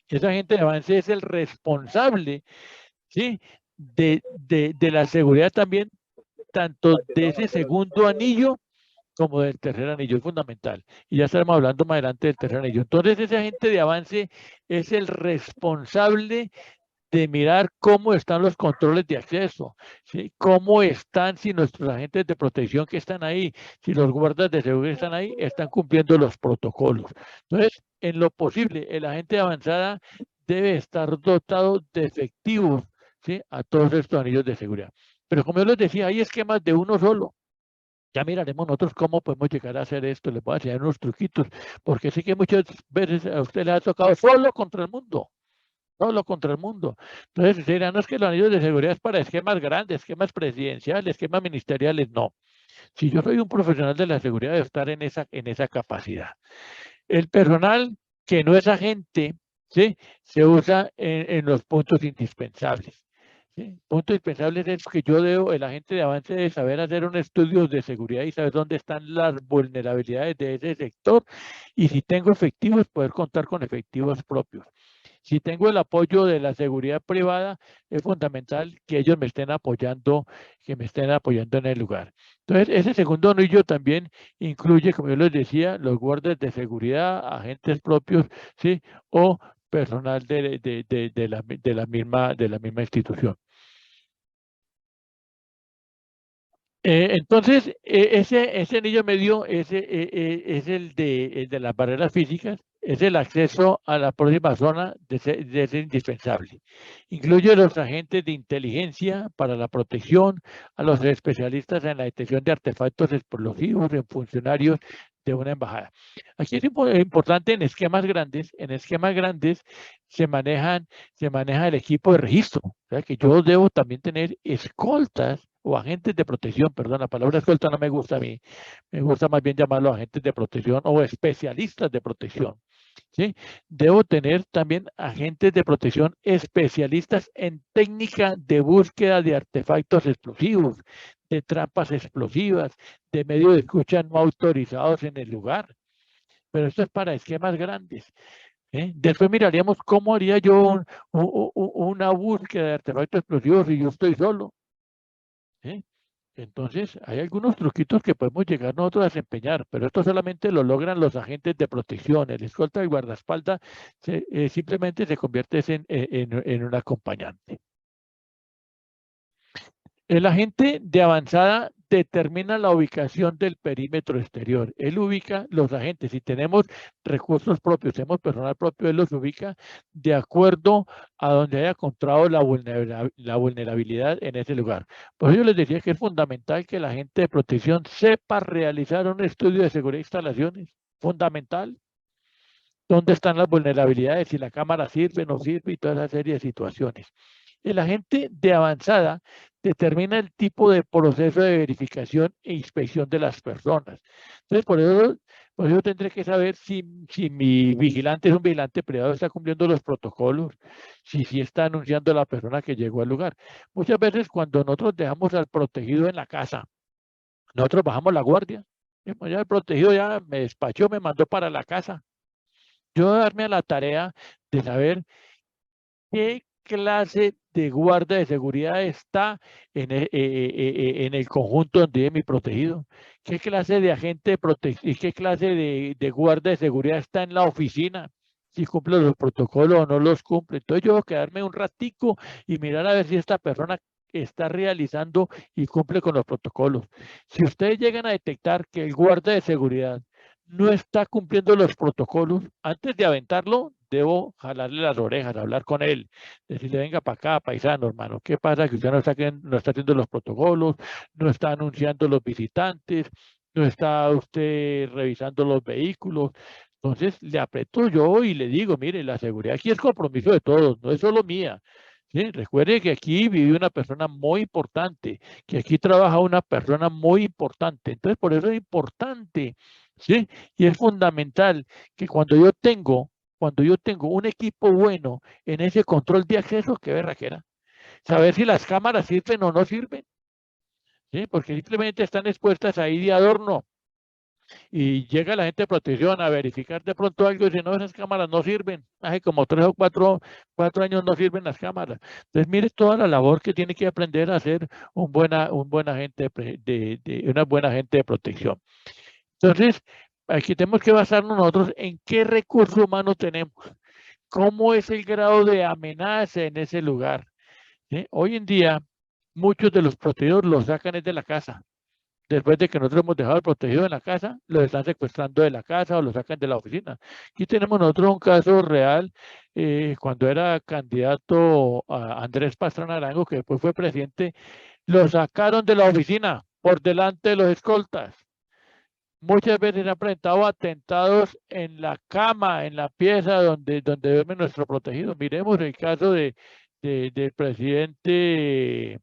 Ese agente de avance es el responsable, ¿sí? de la seguridad también, tanto de ese segundo anillo como del tercer anillo, es fundamental. Y ya estaremos hablando más adelante del tercer anillo. Entonces, ese agente de avance es el responsable de mirar cómo están los controles de acceso, ¿sí? Cómo están, si nuestros agentes de protección que están ahí, si los guardas de seguridad están ahí, están cumpliendo los protocolos. Entonces, en lo posible, el agente de avanzada debe estar dotado de efectivos, ¿sí? A todos estos anillos de seguridad. Pero como yo les decía, hay esquemas de uno solo. Ya miraremos nosotros cómo podemos llegar a hacer esto. Les voy a enseñar unos truquitos, porque sé que muchas veces a usted le ha tocado solo contra el mundo. Solo contra el mundo. Entonces, dirán, no es que los anillos de seguridad es para esquemas grandes, esquemas presidenciales, esquemas ministeriales. No. Si yo soy un profesional de la seguridad, debe estar en esa capacidad. El personal que no es agente, ¿sí? Se usa en los puntos indispensables. ¿Sí? Puntos indispensables es que el agente de avance debe saber hacer un estudio de seguridad y saber dónde están las vulnerabilidades de ese sector, y si tengo efectivos, poder contar con efectivos propios. Si tengo el apoyo de la seguridad privada, es fundamental que ellos me estén apoyando, en el lugar. Entonces, ese segundo anillo también incluye, como yo les decía, los guardias de seguridad, agentes propios, ¿sí? O personal de la misma institución. Entonces, ese anillo medio es el de las barreras físicas, es el acceso a la próxima zona de ser indispensable. Incluye los agentes de inteligencia para la protección, a los especialistas en la detección de artefactos explosivos, en funcionarios de una embajada. Aquí es importante en esquemas grandes se maneja el equipo de registro. O sea que yo debo también tener escoltas o agentes de protección, perdón, la palabra escolta no me gusta a mí, me gusta más bien llamarlo agentes de protección o especialistas de protección, ¿sí? Debo tener también agentes de protección especialistas en técnica de búsqueda de artefactos explosivos, de trampas explosivas, de medios de escucha no autorizados en el lugar. Pero esto es para esquemas grandes. Después miraríamos cómo haría yo una búsqueda de artefactos explosivos si yo estoy solo. ¿Eh? Entonces, hay algunos truquitos que podemos llegar nosotros a desempeñar, pero esto solamente lo logran los agentes de protección. El escolta y guardaespaldas simplemente se convierte en un acompañante. El agente de avanzada determina la ubicación del perímetro exterior. Él ubica los agentes. Si tenemos recursos propios, tenemos personal propio, él los ubica de acuerdo a donde haya encontrado la vulnerabilidad en ese lugar. Por eso yo les decía que es fundamental que el agente de protección sepa realizar un estudio de seguridad de instalaciones. Fundamental. ¿Dónde están las vulnerabilidades? Si la cámara sirve, no sirve y toda esa serie de situaciones. El agente de avanzada determina el tipo de proceso de verificación e inspección de las personas. Entonces, por eso tendré que saber si mi vigilante es un vigilante privado, está cumpliendo los protocolos, si está anunciando a la persona que llegó al lugar. Muchas veces cuando nosotros dejamos al protegido en la casa, nosotros bajamos la guardia. Ya el protegido ya me despachó, me mandó para la casa. Yo voy a darme a la tarea de saber qué clase de guardia de seguridad está en el conjunto donde vive mi protegido, qué clase de agente de protección y qué clase de guardia de seguridad está en la oficina, si cumple los protocolos o no los cumple. Entonces yo voy a quedarme un ratico y mirar a ver si esta persona está realizando y cumple con los protocolos. Si ustedes llegan a detectar que el guardia de seguridad no está cumpliendo los protocolos, antes de aventarlo, debo jalarle las orejas, hablar con él, decirle, venga para acá, paisano, hermano, ¿qué pasa? Que usted no está haciendo los protocolos, no está anunciando los visitantes, no está usted revisando los vehículos. Entonces le aprieto yo y le digo, mire, la seguridad aquí es compromiso de todos, no es solo mía. ¿Sí? Recuerde que aquí vive una persona muy importante, que aquí trabaja una persona muy importante. Entonces, por eso es importante, ¿sí? Y es fundamental que cuando yo tengo un equipo bueno en ese control de acceso, qué berraquera. Saber si las cámaras sirven o no sirven, ¿sí? Porque simplemente están expuestas ahí de adorno y llega la gente de protección a verificar de pronto algo y dice, no, esas cámaras no sirven. Hace como 3 o 4 años no sirven las cámaras. Entonces, mire toda la labor que tiene que aprender a hacer un buen agente una buena agente de protección. Entonces, aquí tenemos que basarnos nosotros en qué recurso humano tenemos, cómo es el grado de amenaza en ese lugar. ¿Sí? Hoy en día, muchos de los protegidos los sacan de la casa. Después de que nosotros hemos dejado el protegido en la casa, lo están secuestrando de la casa o lo sacan de la oficina. Aquí tenemos nosotros un caso real, cuando era candidato a Andrés Pastrana Arango, que después fue presidente, lo sacaron de la oficina por delante de los escoltas. Muchas veces han presentado atentados en la cama, en la pieza donde duerme nuestro protegido. Miremos el caso del presidente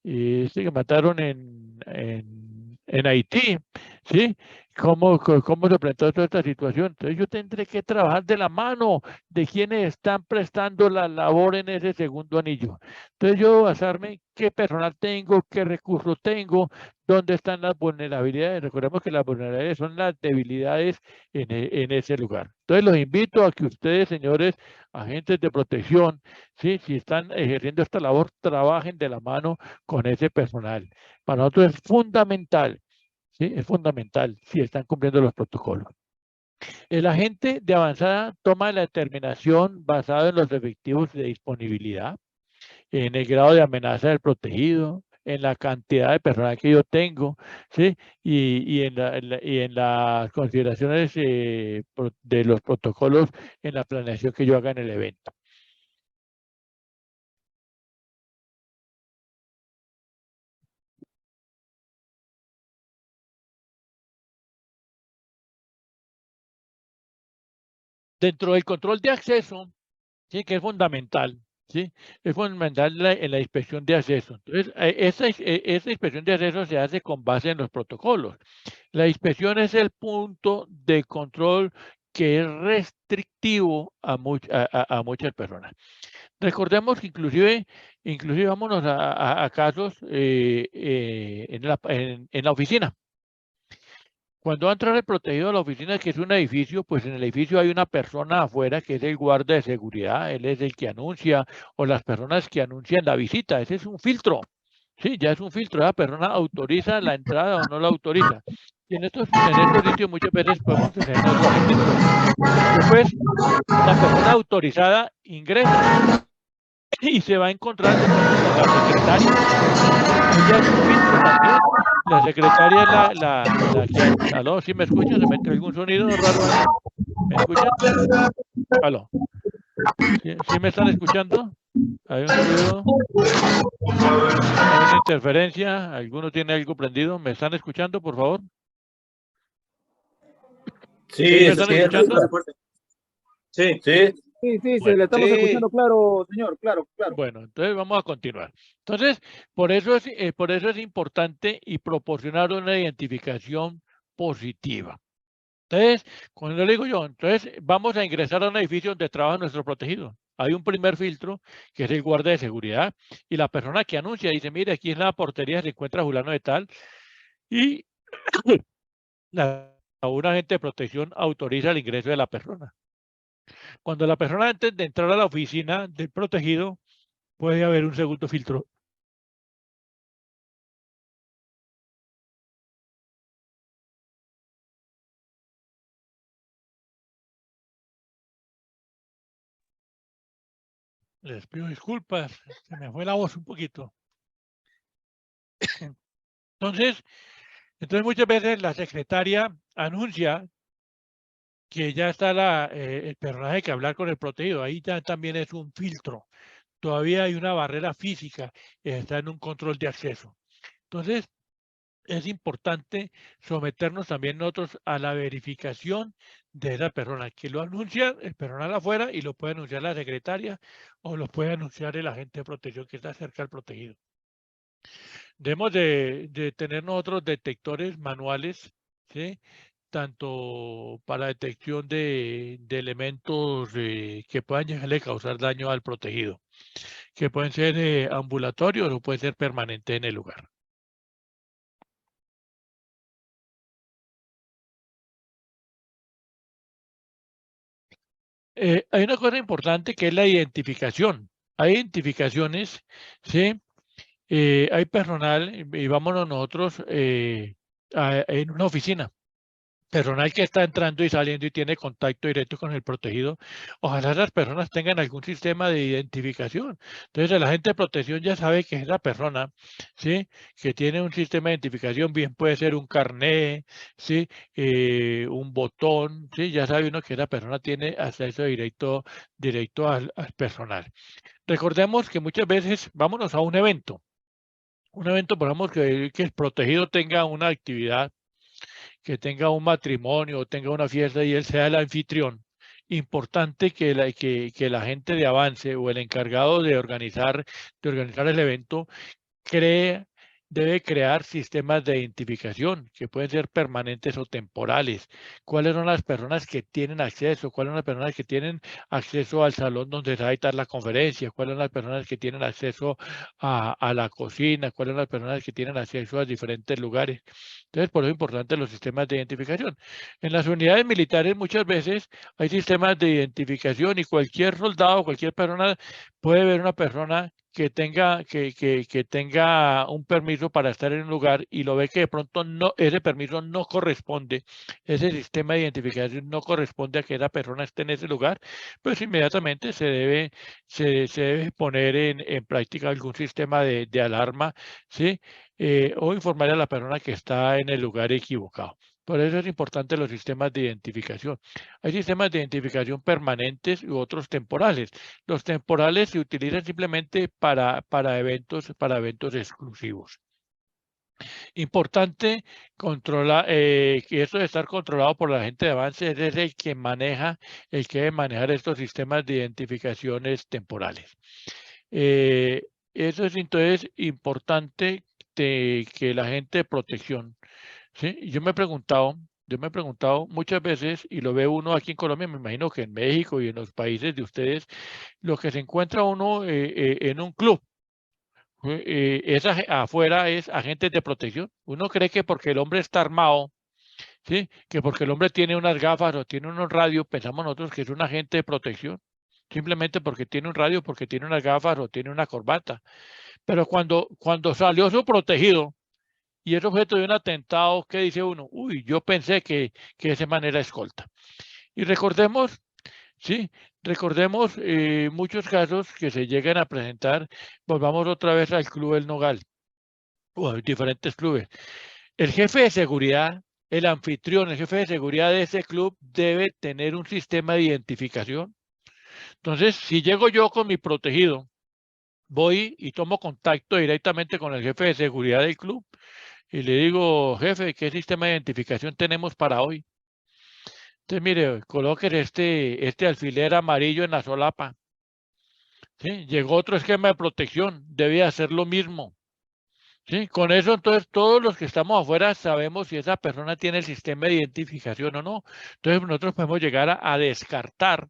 este que mataron en Haití, ¿sí? ¿Cómo se presentó toda esta situación? Entonces yo tendré que trabajar de la mano de quienes están prestando la labor en ese segundo anillo. Entonces yo debo basarme qué personal tengo, qué recursos tengo, dónde están las vulnerabilidades. Recordemos que las vulnerabilidades son las debilidades en ese lugar. Entonces los invito a que ustedes, señores agentes de protección, ¿sí? Si están ejerciendo esta labor, trabajen de la mano con ese personal. Para nosotros es fundamental, ¿sí? Es fundamental si están cumpliendo los protocolos. El agente de avanzada toma la determinación basada en los efectivos de disponibilidad, en el grado de amenaza del protegido, en la cantidad de personal que yo tengo, ¿sí? Y en las consideraciones de los protocolos en la planeación que yo haga en el evento. Dentro del control de acceso, ¿sí? Que es fundamental, ¿sí? Es fundamental en la inspección de acceso. Entonces, esa inspección de acceso se hace con base en los protocolos. La inspección es el punto de control que es restrictivo a muchas personas. Recordemos que inclusive vámonos a casos en la oficina. Cuando va a entrar el protegido a la oficina, que es un edificio, pues en el edificio hay una persona afuera que es el guarda de seguridad, él es el que anuncia, o las personas que anuncian la visita, ese es un filtro. Sí, ya es un filtro, la persona autoriza la entrada o no la autoriza. Y en estos sitios muchas veces podemos tener otros elementos. Después, la persona autorizada ingresa y se va a encontrar de pronto con la secretaria. Ella es un filtro también. La secretaria es la que... ¿Aló? ¿Sí me escuchan? ¿Se mete algún sonido raro ahí? ¿Me escuchan? ¿Aló? ¿Sí me están escuchando? ¿Hay un ruido? ¿Hay una interferencia? ¿Alguno tiene algo prendido? ¿Me están escuchando, por favor? Sí, ¿Sí me están escuchando? Sí. Sí, Bueno. le estamos escuchando claro, señor, claro. Bueno, entonces vamos a continuar. Entonces, por eso es importante y proporcionar una identificación positiva. Entonces, cuando le digo yo, entonces vamos a ingresar a un edificio donde trabaja nuestro protegido. Hay un primer filtro, que es el guardia de seguridad, y la persona que anuncia dice, mire, aquí en la portería se encuentra fulano de tal, y un agente de protección autoriza el ingreso de la persona. Cuando la persona antes de entrar a la oficina del protegido, puede haber un segundo filtro. Les pido disculpas, se me fue la voz un poquito. Entonces muchas veces la secretaria anuncia que ya está el personaje que hablar con el protegido. Ahí ya también es un filtro. Todavía hay una barrera física, está en un control de acceso. Entonces, es importante someternos también nosotros a la verificación de esa persona, que lo anuncia el personal afuera y lo puede anunciar la secretaria o lo puede anunciar el agente de protección que está cerca del protegido. Debemos de tener nosotros detectores manuales, ¿sí? Tanto para detección de elementos que puedan llegarle a causar daño al protegido, que pueden ser ambulatorios o pueden ser permanentes en el lugar. Hay una cosa importante que es la identificación. Hay identificaciones, ¿sí? Hay personal, y vámonos nosotros en una oficina. Personal que está entrando y saliendo y tiene contacto directo con el protegido, ojalá las personas tengan algún sistema de identificación. Entonces, el agente de protección ya sabe que es la persona, ¿sí? Que tiene un sistema de identificación, bien puede ser un carné, ¿sí? Un botón, ¿sí? Ya sabe uno que esa persona tiene acceso directo al personal. Recordemos que muchas veces, vámonos a un evento, por ejemplo, que el protegido tenga una actividad, que tenga un matrimonio o tenga una fiesta y él sea el anfitrión. Importante que la gente de avance o el encargado de organizar el evento debe crear sistemas de identificación que pueden ser permanentes o temporales. ¿Cuáles son las personas que tienen acceso? ¿Cuáles son las personas que tienen acceso al salón donde se va a dictar la conferencia? ¿Cuáles son las personas que tienen acceso a la cocina? ¿Cuáles son las personas que tienen acceso a diferentes lugares? Entonces, por eso es importante los sistemas de identificación. En las unidades militares muchas veces hay sistemas de identificación y cualquier soldado, cualquier persona puede ver una persona que tenga un permiso para estar en un lugar y lo ve que de pronto no, ese permiso no corresponde, ese sistema de identificación no corresponde a que esa persona esté en ese lugar, pues inmediatamente se debe poner en práctica algún sistema de alarma, ¿sí? O informar a la persona que está en el lugar equivocado. Por eso es importante los sistemas de identificación. Hay sistemas de identificación permanentes u otros temporales. Los temporales se utilizan simplemente para eventos exclusivos. Importante que esto de estar controlado por la gente de avance es el que debe manejar estos sistemas de identificaciones temporales. Eso es entonces importante que la gente de protección, ¿sí? Yo me he preguntado muchas veces, y lo ve uno aquí en Colombia, me imagino que en México y en los países de ustedes, lo que se encuentra uno en un club, afuera es agentes de protección. Uno cree que porque el hombre está armado, ¿sí? Que porque el hombre tiene unas gafas o tiene unos radios, pensamos nosotros que es un agente de protección, simplemente porque tiene un radio, porque tiene unas gafas o tiene una corbata. Pero cuando salió su protegido y es objeto de un atentado, ¿qué dice uno? Uy, yo pensé que ese man era escolta. Y recordemos, sí, muchos casos que se llegan a presentar. Volvamos otra vez al Club El Nogal o a diferentes clubes. El jefe de seguridad, el anfitrión, el jefe de seguridad de ese club debe tener un sistema de identificación. Entonces, si llego yo con mi protegido, voy y tomo contacto directamente con el jefe de seguridad del club y le digo, jefe, ¿qué sistema de identificación tenemos para hoy? Entonces, mire, coloquen este alfiler amarillo en la solapa. ¿Sí? Llegó otro esquema de protección, debía hacer lo mismo. ¿Sí? Con eso, entonces, todos los que estamos afuera sabemos si esa persona tiene el sistema de identificación o no. Entonces, nosotros podemos llegar a descartar,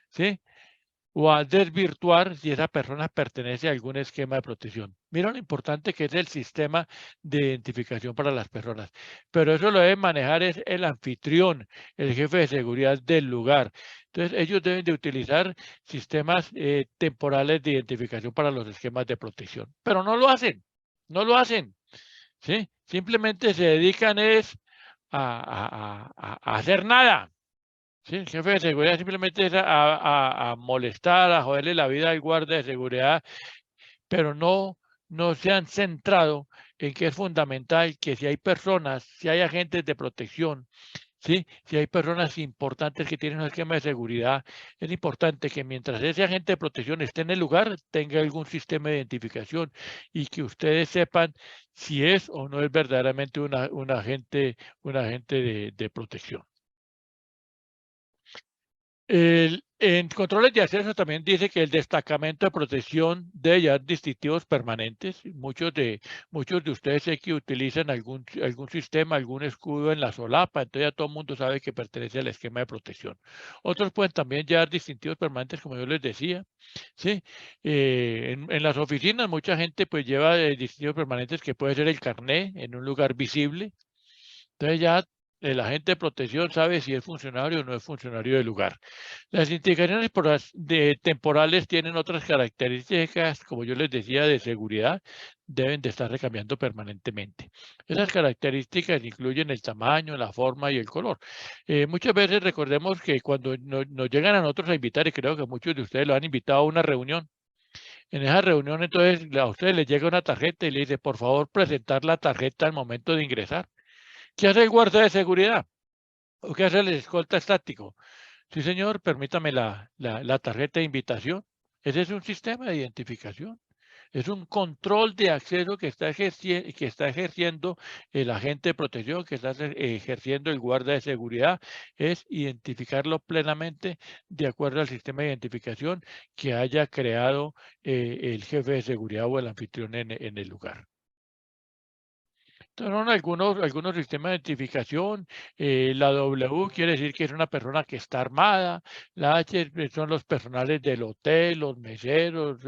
¿sí? O a desvirtuar si esa persona pertenece a algún esquema de protección. Mira lo importante que es el sistema de identificación para las personas. Pero eso lo debe manejar es el anfitrión, el jefe de seguridad del lugar. Entonces, ellos deben de utilizar sistemas temporales de identificación para los esquemas de protección. Pero no lo hacen, no lo hacen. ¿Sí? Simplemente se dedican es a hacer nada. Sí, el jefe de seguridad simplemente es a molestar, a joderle la vida al guardia de seguridad, pero no se han centrado en que es fundamental que si hay personas, si hay agentes de protección, ¿sí? Si hay personas importantes que tienen un esquema de seguridad, es importante que mientras ese agente de protección esté en el lugar, tenga algún sistema de identificación y que ustedes sepan si es o no es verdaderamente un agente de protección. En controles de acceso también dice que el destacamento de protección debe llevar distintivos permanentes. Muchos de ustedes sé que utilizan algún sistema, algún escudo en la solapa, entonces ya todo el mundo sabe que pertenece al esquema de protección. Otros pueden también llevar distintivos permanentes, como yo les decía. ¿Sí? En las oficinas mucha gente pues lleva distintivos permanentes que puede ser el carné en un lugar visible. Entonces ya el agente de protección sabe si es funcionario o no es funcionario del lugar. Las indicaciones temporales tienen otras características, como yo les decía, de seguridad, deben de estar recambiando permanentemente. Esas características incluyen el tamaño, la forma y el color. Muchas veces recordemos que cuando nos llegan a nosotros a invitar, y creo que muchos de ustedes lo han invitado a una reunión, en esa reunión entonces a ustedes les llega una tarjeta y le dice, por favor, presentar la tarjeta al momento de ingresar. ¿Qué hace el guardia de seguridad? ¿O qué hace el escolta estático? Sí, señor, permítame la tarjeta de invitación. Ese es un sistema de identificación. Es un control de acceso que está ejerciendo el agente de protección, que está ejerciendo el guardia de seguridad. Es identificarlo plenamente de acuerdo al sistema de identificación que haya creado el jefe de seguridad o el anfitrión en el lugar. Entonces, son algunos sistemas de identificación. La W quiere decir que es una persona que está armada. La H son los personales del hotel, los meseros,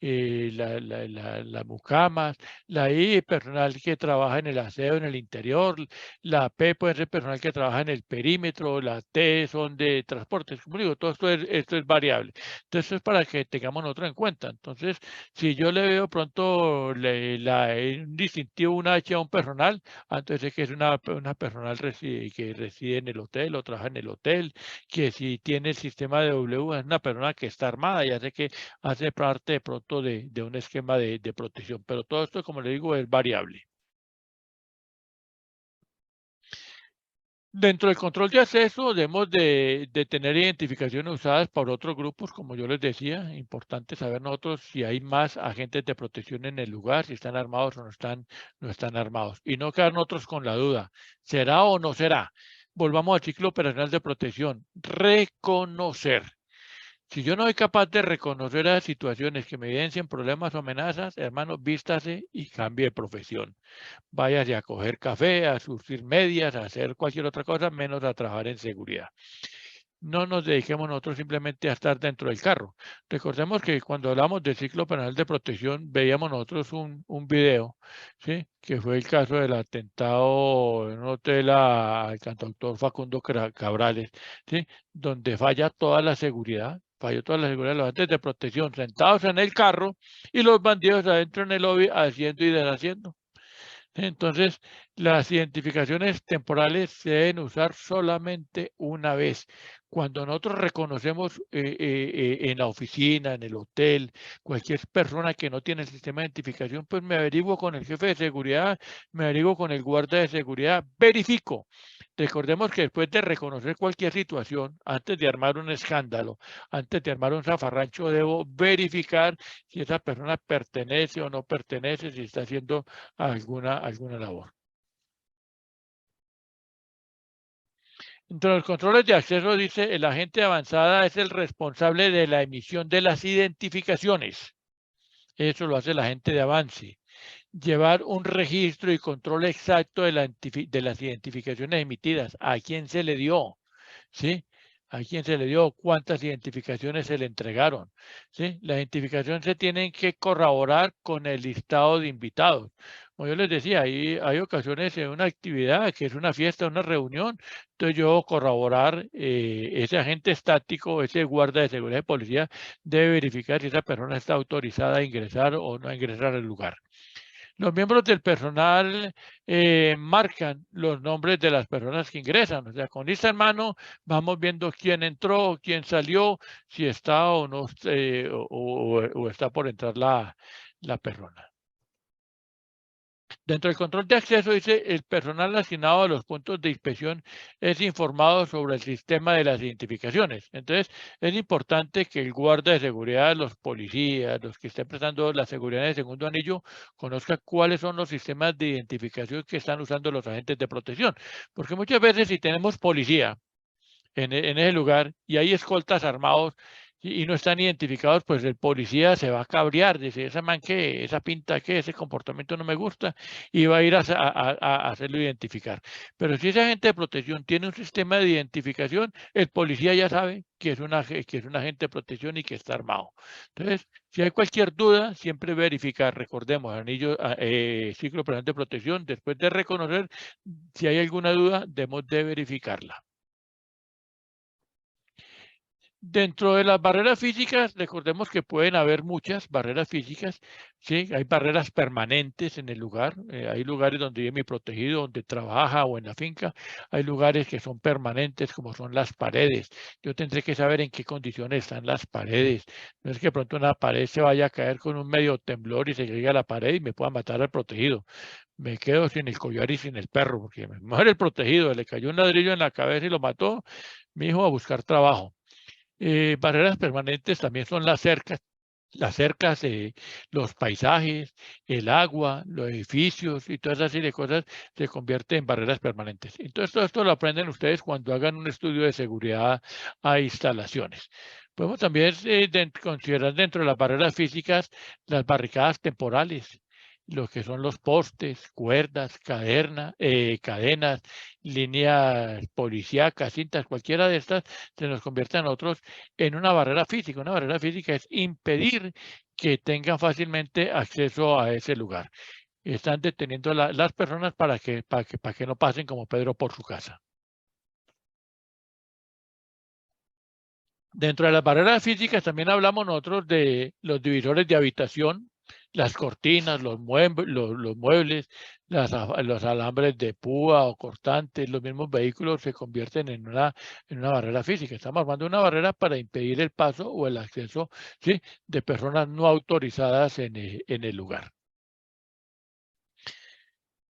las mucamas. La I, personal que trabaja en el aseo, en el interior. La P puede ser personal que trabaja en el perímetro. La T son de transportes. Como digo, todo esto es variable. Entonces, es para que tengamos nosotros en cuenta. Entonces, si yo le veo pronto un distintivo, una H a un personal, entonces es que es una personal que reside en el hotel o trabaja en el hotel, que si tiene el sistema de W es una persona que está armada, ya sé que hace parte de pronto de un esquema de protección, pero todo esto, como le digo, es variable. Dentro del control de acceso debemos de tener identificaciones usadas por otros grupos, como yo les decía, importante saber nosotros si hay más agentes de protección en el lugar, si están armados o no están armados. Y no quedar nosotros con la duda, ¿será o no será? Volvamos al ciclo operacional de protección, reconocer. Si yo no soy capaz de reconocer las situaciones que me evidencian problemas o amenazas, hermano, vístase y cambie de profesión. Váyase a coger café, a surtir medias, a hacer cualquier otra cosa, menos a trabajar en seguridad. No nos dediquemos nosotros simplemente a estar dentro del carro. Recordemos que cuando hablamos del ciclo penal de protección, veíamos nosotros un video, ¿sí? Que fue el caso del atentado en un hotel al cantautor Facundo Cabrales, ¿sí? Donde falla toda la seguridad. Falló toda la seguridad de los agentes de protección sentados en el carro y los bandidos adentro en el lobby haciendo y deshaciendo. Entonces, las identificaciones temporales se deben usar solamente una vez. Cuando nosotros reconocemos en la oficina, en el hotel, cualquier persona que no tiene el sistema de identificación, pues me averiguo con el jefe de seguridad, me averiguo con el guarda de seguridad, verifico. Recordemos que después de reconocer cualquier situación, antes de armar un escándalo, antes de armar un zafarrancho, debo verificar si esa persona pertenece o no pertenece, si está haciendo alguna labor. Entre los controles de acceso dice, el agente de avanzada es el responsable de la emisión de las identificaciones. Eso lo hace el agente de avance. Llevar un registro y control exacto de las identificaciones emitidas. ¿A quién se le dio? ¿Sí? ¿A quién se le dio? ¿Cuántas identificaciones se le entregaron? ¿Sí? La identificación se tienen que corroborar con el listado de invitados. Como yo les decía, hay ocasiones en una actividad que es una fiesta, una reunión, entonces yo corroborar ese agente estático, ese guarda de seguridad de policía, debe verificar si esa persona está autorizada a ingresar o no a ingresar al lugar. Los miembros del personal marcan los nombres de las personas que ingresan. O sea, con lista en mano vamos viendo quién entró, quién salió, si está o no, o está por entrar la persona. Dentro del control de acceso dice, el personal asignado a los puntos de inspección es informado sobre el sistema de las identificaciones. Entonces, es importante que el guarda de seguridad, los policías, los que estén prestando la seguridad en el segundo anillo, conozca cuáles son los sistemas de identificación que están usando los agentes de protección. Porque muchas veces si tenemos policía en ese lugar y hay escoltas armados y no están identificados, pues el policía se va a cabrear, dice, esa man qué, esa pinta qué, ese comportamiento no me gusta, y va a ir a hacerlo identificar. Pero si ese agente de protección tiene un sistema de identificación, el policía ya sabe que es un agente de protección y que está armado. Entonces, si hay cualquier duda, siempre verificar, recordemos, ciclo operacional de protección, después de reconocer, si hay alguna duda, debemos de verificarla. Dentro de las barreras físicas, recordemos que pueden haber muchas barreras físicas, ¿sí? Hay barreras permanentes en el lugar, hay lugares donde vive mi protegido, donde trabaja o en la finca, hay lugares que son permanentes como son las paredes. Yo tendré que saber en qué condiciones están las paredes. No es que de pronto una pared se vaya a caer con un medio temblor y se caiga a la pared y me pueda matar al protegido. Me quedo sin el collar y sin el perro, porque me muere el protegido, le cayó un ladrillo en la cabeza y lo mató, mi hijo a buscar trabajo. Barreras permanentes también son las cercas, los paisajes, el agua, los edificios y toda esa serie de cosas se convierten en barreras permanentes. Entonces, todo esto lo aprenden ustedes cuando hagan un estudio de seguridad a instalaciones. Podemos también considerar dentro de las barreras físicas las barricadas temporales. lo que son los postes, cuerdas, cadenas, líneas policíacas, cintas, cualquiera de estas se nos convierte a nosotros en una barrera física. Una barrera física es impedir que tengan fácilmente acceso a ese lugar. Están deteniendo las personas para que no pasen como Pedro por su casa. Dentro de las barreras físicas también hablamos nosotros de los divisores de habitación, las cortinas, los muebles, los alambres de púa o cortantes, los mismos vehículos se convierten en una barrera física. Estamos armando una barrera para impedir el paso o el acceso, ¿sí?, de personas no autorizadas en el lugar.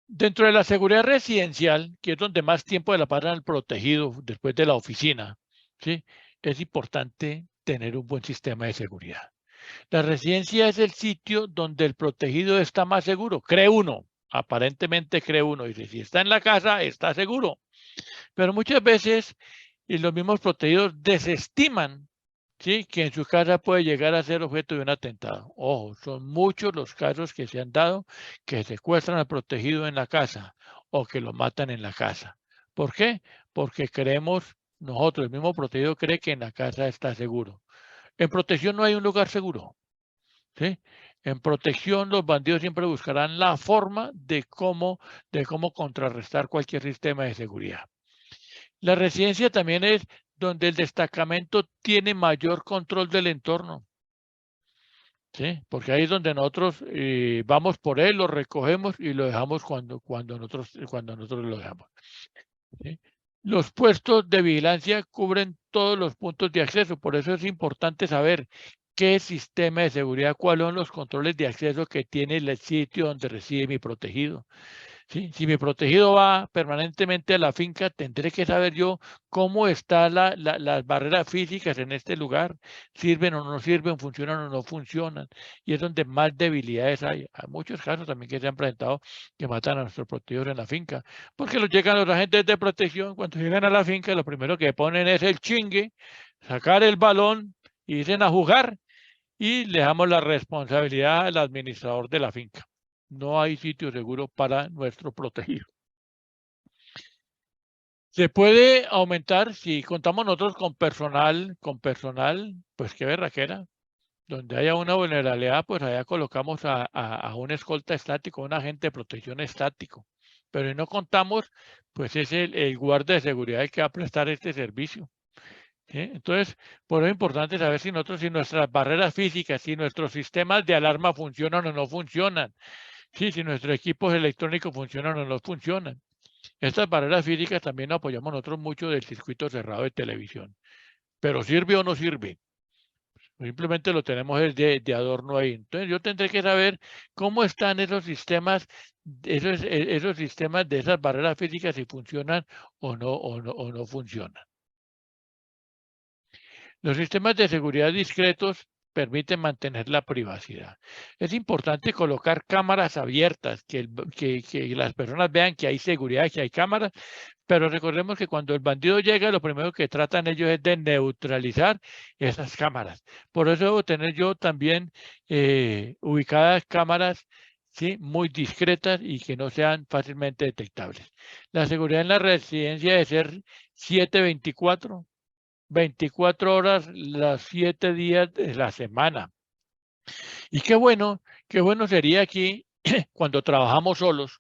Dentro de la seguridad residencial, que es donde más tiempo de la pasan el protegido después de la oficina, ¿sí?, es importante tener un buen sistema de seguridad. La residencia es el sitio donde el protegido está más seguro, cree uno, aparentemente cree uno, dice, si está en la casa, está seguro. Pero muchas veces los mismos protegidos desestiman, ¿sí?, que en su casa puede llegar a ser objeto de un atentado. Ojo, son muchos los casos que se han dado que secuestran al protegido en la casa o que lo matan en la casa. ¿Por qué? Porque creemos, nosotros, el mismo protegido cree que en la casa está seguro. En protección no hay un lugar seguro, ¿sí? En protección los bandidos siempre buscarán la forma de cómo contrarrestar cualquier sistema de seguridad. La residencia también es donde el destacamento tiene mayor control del entorno, ¿sí? Porque ahí es donde nosotros vamos por él, lo recogemos y lo dejamos cuando nosotros lo dejamos, ¿sí? Los puestos de vigilancia cubren todos los puntos de acceso, por eso es importante saber qué sistema de seguridad, cuáles son los controles de acceso que tiene el sitio donde reside mi protegido. ¿Sí? Si mi protegido va permanentemente a la finca, tendré que saber yo cómo están las barreras físicas en este lugar, sirven o no sirven, funcionan o no funcionan, y es donde más debilidades hay. Hay muchos casos también que se han presentado que matan a nuestros protegidos en la finca, porque llegan los agentes de protección, cuando llegan a la finca, lo primero que ponen es el chingue, sacar el balón y dicen a jugar, y le damos la responsabilidad al administrador de la finca. No hay sitio seguro para nuestro protegido. Se puede aumentar si contamos nosotros con personal, pues qué berraquera. Donde haya una vulnerabilidad, pues allá colocamos a un escolta estático, un agente de protección estático. Pero si no contamos, pues es el guardia de seguridad el que va a prestar este servicio. ¿Sí? Entonces, por eso es importante saber si nuestras barreras físicas, si nuestros sistemas de alarma funcionan o no funcionan. Sí, si nuestros equipos electrónicos funcionan o no funcionan. Estas barreras físicas también apoyamos nosotros mucho del circuito cerrado de televisión. Pero ¿sirve o no sirve? Simplemente lo tenemos de adorno ahí. Entonces yo tendré que saber cómo están esos sistemas de esas barreras físicas, si funcionan o no funcionan. Los sistemas de seguridad discretos permiten mantener la privacidad. Es importante colocar cámaras abiertas, que las personas vean que hay seguridad, que hay cámaras, pero recordemos que cuando el bandido llega, lo primero que tratan ellos es de neutralizar esas cámaras. Por eso debo tener yo también ubicadas cámaras, ¿sí?, muy discretas y que no sean fácilmente detectables. La seguridad en la residencia debe ser 7/24. 24 horas, las 7 días de la semana. Y qué bueno sería aquí cuando trabajamos solos,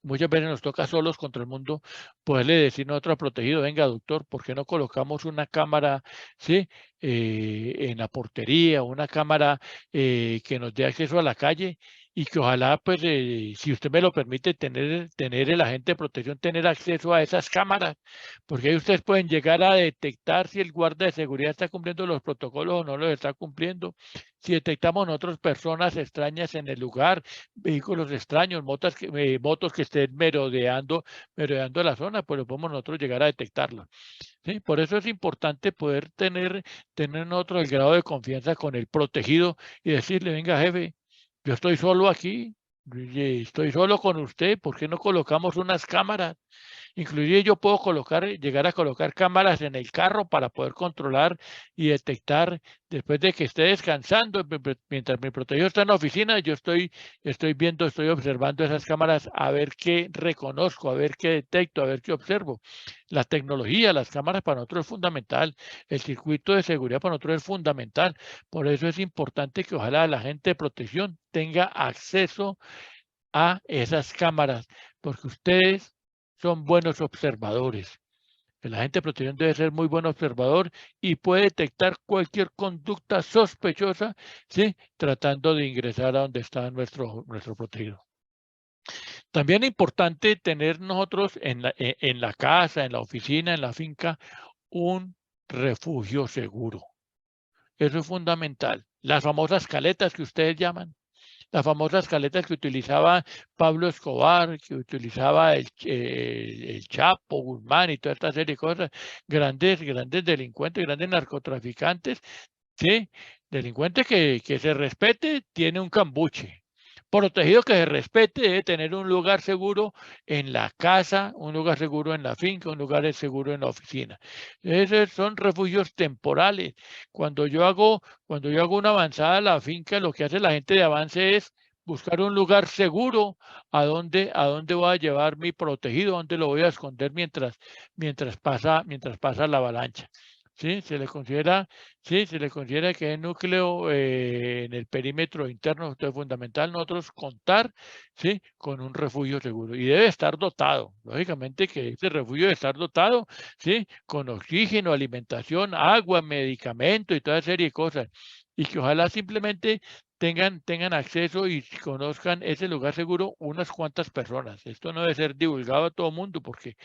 muchas veces nos toca solos contra el mundo, poderle decir a otro protegido, venga doctor, ¿por qué no colocamos una cámara, ¿sí?, en la portería, una cámara que nos dé acceso a la calle? Y que ojalá, pues, si usted me lo permite, tener el agente de protección, tener acceso a esas cámaras, porque ahí ustedes pueden llegar a detectar si el guardia de seguridad está cumpliendo los protocolos o no los está cumpliendo. Si detectamos nosotros personas extrañas en el lugar, vehículos extraños, motos que estén merodeando la zona, pues podemos nosotros llegar a detectarlos. ¿Sí? Por eso es importante poder tener nosotros el grado de confianza con el protegido y decirle, venga jefe, yo estoy solo aquí, estoy solo con usted, ¿por qué no colocamos unas cámaras? Inclusive yo puedo llegar a colocar cámaras en el carro para poder controlar y detectar después de que esté descansando, mientras mi protegido está en la oficina, yo estoy viendo, estoy observando esas cámaras a ver qué reconozco, a ver qué detecto, a ver qué observo. La tecnología, las cámaras para nosotros es fundamental, el circuito de seguridad para nosotros es fundamental. Por eso es importante que ojalá la gente de protección tenga acceso a esas cámaras, porque ustedes son buenos observadores. El agente de protección debe ser muy buen observador y puede detectar cualquier conducta sospechosa, ¿sí? Tratando de ingresar a donde está nuestro protegido. También es importante tener nosotros en la casa, en la oficina, en la finca, un refugio seguro. Eso es fundamental. Las famosas caletas que ustedes llaman. Las famosas caletas que utilizaba Pablo Escobar, que utilizaba el Chapo, Guzmán y toda esta serie de cosas, grandes delincuentes, grandes narcotraficantes, ¿sí? Delincuente que se respete tiene un cambuche. Protegido que se respete debe tener un lugar seguro en la casa, un lugar seguro en la finca, un lugar seguro en la oficina. Esos son refugios temporales. Cuando yo hago una avanzada a la finca, lo que hace la gente de avance es buscar un lugar seguro a dónde voy a llevar mi protegido, dónde lo voy a esconder mientras pasa la avalancha. ¿Sí? Se le considera que el núcleo en el perímetro interno es fundamental nosotros contar, ¿sí? Con un refugio seguro y debe estar dotado, lógicamente que ese refugio debe estar dotado, ¿sí? Con oxígeno, alimentación, agua, medicamento y toda serie de cosas, y que ojalá simplemente tengan acceso y conozcan ese lugar seguro unas cuantas personas. Esto no debe ser divulgado a todo el mundo porque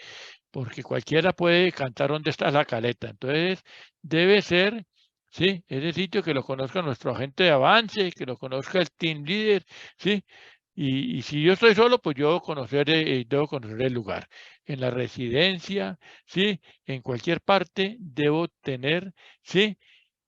cualquiera puede cantar dónde está la caleta. Entonces, debe ser, sí, ese sitio que lo conozca nuestro agente de avance, que lo conozca el team leader, sí. Y si yo estoy solo, pues yo debo conocer el lugar. En la residencia, sí, en cualquier parte debo tener, sí,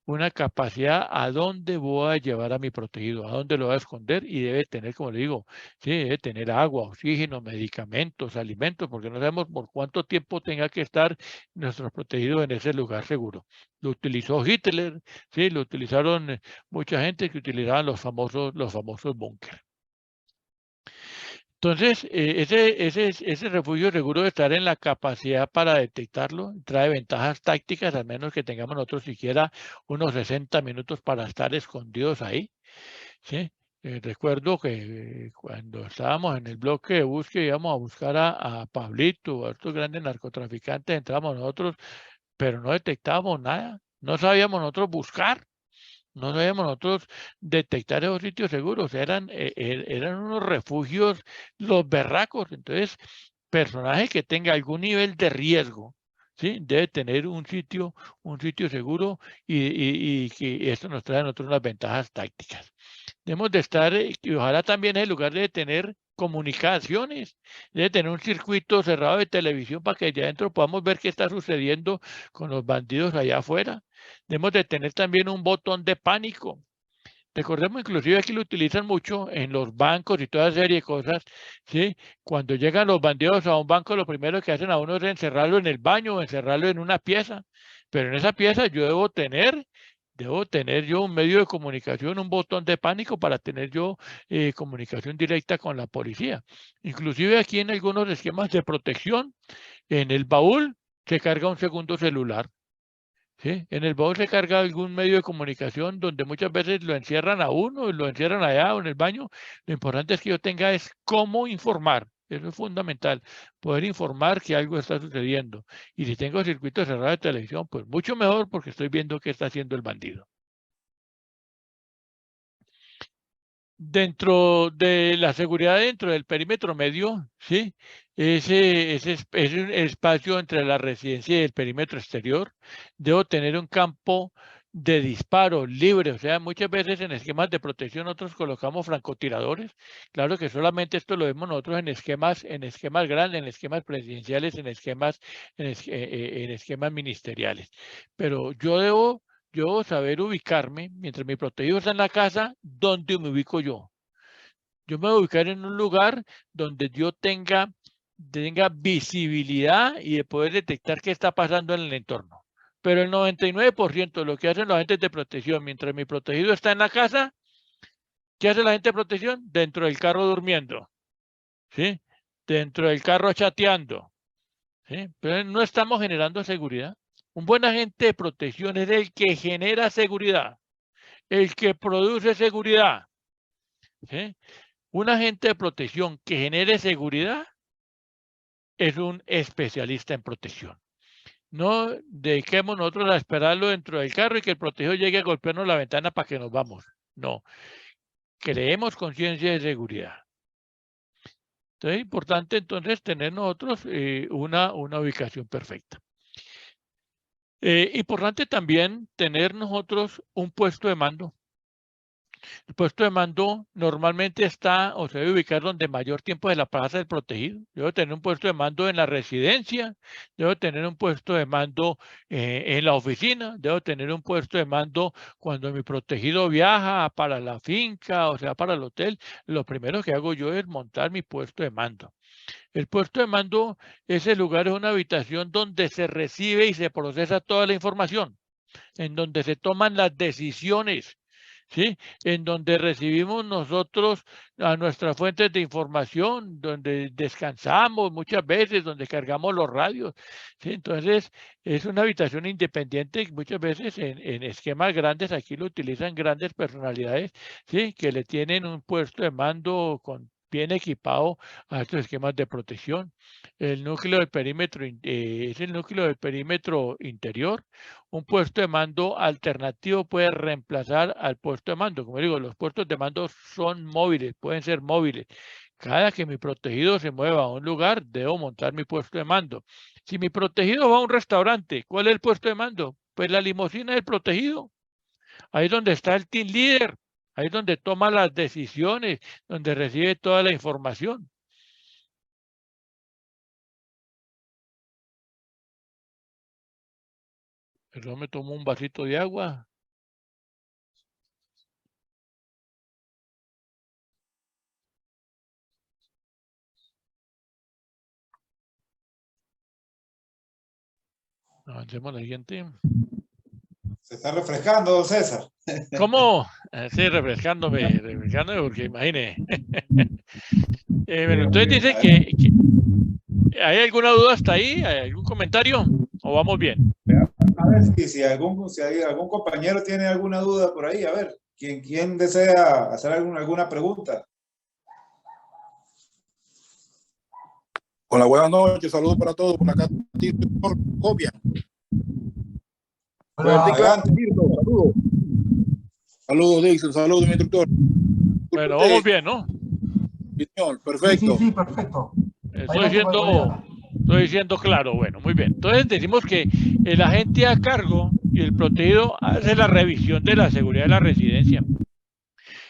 una capacidad a dónde voy a llevar a mi protegido, a dónde lo voy a esconder, y debe tener, como le digo, sí, debe tener agua, oxígeno, medicamentos, alimentos, porque no sabemos por cuánto tiempo tenga que estar nuestro protegido en ese lugar seguro. Lo utilizó Hitler, sí, lo utilizaron mucha gente que utilizaban los famosos búnker. Entonces, ese refugio seguro de estar en la capacidad para detectarlo, trae ventajas tácticas, al menos que tengamos nosotros siquiera unos 60 minutos para estar escondidos ahí, ¿sí? Recuerdo que cuando estábamos en el bloque de búsqueda, íbamos a buscar a Pablito, a estos grandes narcotraficantes, entramos nosotros, pero no detectábamos nada, no sabíamos nosotros buscar. No sabíamos nosotros detectar esos sitios seguros, eran unos refugios, los berracos. Entonces, personaje que tenga algún nivel de riesgo, ¿sí? Debe tener un sitio seguro y que esto nos trae a nosotros unas ventajas tácticas. Debemos de estar, y ojalá también en lugar de tener comunicaciones, debe tener un circuito cerrado de televisión para que allá adentro podamos ver qué está sucediendo con los bandidos allá afuera. Debemos de tener también un botón de pánico. Recordemos inclusive que lo utilizan mucho en los bancos y toda serie de cosas, ¿sí? Cuando llegan los bandidos a un banco, lo primero que hacen a uno es encerrarlo en el baño o encerrarlo en una pieza. Pero en esa pieza yo debo tener yo un medio de comunicación, un botón de pánico para tener yo comunicación directa con la policía. Inclusive aquí en algunos esquemas de protección, en el baúl se carga un segundo celular. ¿Sí? En el baúl se carga algún medio de comunicación donde muchas veces lo encierran a uno, lo encierran allá o en el baño. Lo importante es que yo tenga es cómo informar. Eso es fundamental, poder informar que algo está sucediendo. Y si tengo circuito cerrado de televisión, pues mucho mejor porque estoy viendo qué está haciendo el bandido. Dentro de la seguridad, dentro del perímetro medio, ¿sí? Ese es un espacio entre la residencia y el perímetro exterior. Debo tener un campo de disparo libre, o sea, muchas veces en esquemas de protección nosotros colocamos francotiradores. Claro que solamente esto lo vemos nosotros en esquemas grandes, en esquemas presidenciales, en esquemas ministeriales. Pero yo debo saber ubicarme, mientras mi protegido está en la casa, ¿dónde me ubico yo? Yo me voy a ubicar en un lugar donde yo tenga tenga visibilidad y de poder detectar qué está pasando en el entorno. Pero el 99% de lo que hacen los agentes de protección, mientras mi protegido está en la casa, ¿qué hace la gente de protección? Dentro del carro durmiendo, ¿sí? Dentro del carro chateando, ¿sí? Pero no estamos generando seguridad. Un buen agente de protección es el que genera seguridad, el que produce seguridad, ¿sí? Un agente de protección que genere seguridad es un especialista en protección. No dediquemos nosotros a esperarlo dentro del carro y que el protegido llegue a golpearnos la ventana para que nos vamos. No, creemos conciencia de seguridad. Entonces es importante entonces tener nosotros una ubicación perfecta. Importante también tener nosotros un puesto de mando. El puesto de mando normalmente está o se debe ubicar donde mayor tiempo de la plaza del protegido. Debo tener un puesto de mando en la residencia, debo tener un puesto de mando en la oficina, debo tener un puesto de mando cuando mi protegido viaja para la finca, o sea, para el hotel. Lo primero que hago yo es montar mi puesto de mando. El puesto de mando es el lugar, es una habitación donde se recibe y se procesa toda la información, en donde se toman las decisiones, ¿sí? En donde recibimos nosotros a nuestras fuentes de información, donde descansamos muchas veces, donde cargamos los radios, ¿sí? Entonces, es una habitación independiente, muchas veces en esquemas grandes, aquí lo utilizan grandes personalidades, ¿sí? Que le tienen un puesto de mando bien equipado a estos esquemas de protección. El núcleo del perímetro es el núcleo del perímetro interior. Un puesto de mando alternativo puede reemplazar al puesto de mando. Como digo, los puestos de mando son móviles, pueden ser móviles. Cada que mi protegido se mueva a un lugar, debo montar mi puesto de mando. Si mi protegido va a un restaurante, ¿cuál es el puesto de mando? Pues la limusina del protegido. Ahí es donde está el team leader. Ahí es donde toma las decisiones, donde recibe toda la información. Pero me tomo un vasito de agua. Avancemos a la siguiente. Se está refrescando, don César. ¿Cómo? Sí, refrescándome porque imagine. Bueno, entonces dice que ¿hay alguna duda hasta ahí? ¿Hay algún comentario? ¿O vamos bien? A ver si hay algún compañero tiene alguna duda por ahí, a ver, ¿quién desea hacer alguna pregunta? Hola, buenas noches, saludos para todos. Por acá, copia. Adelante. Saludos. Saludos, Dixon, saludos, mi instructor. Bueno, vamos bien, ¿no? Señor, perfecto. Sí, perfecto. Estoy diciendo claro, bueno, muy bien. Entonces decimos que el agente a cargo y el protegido hace la revisión de la seguridad de la residencia.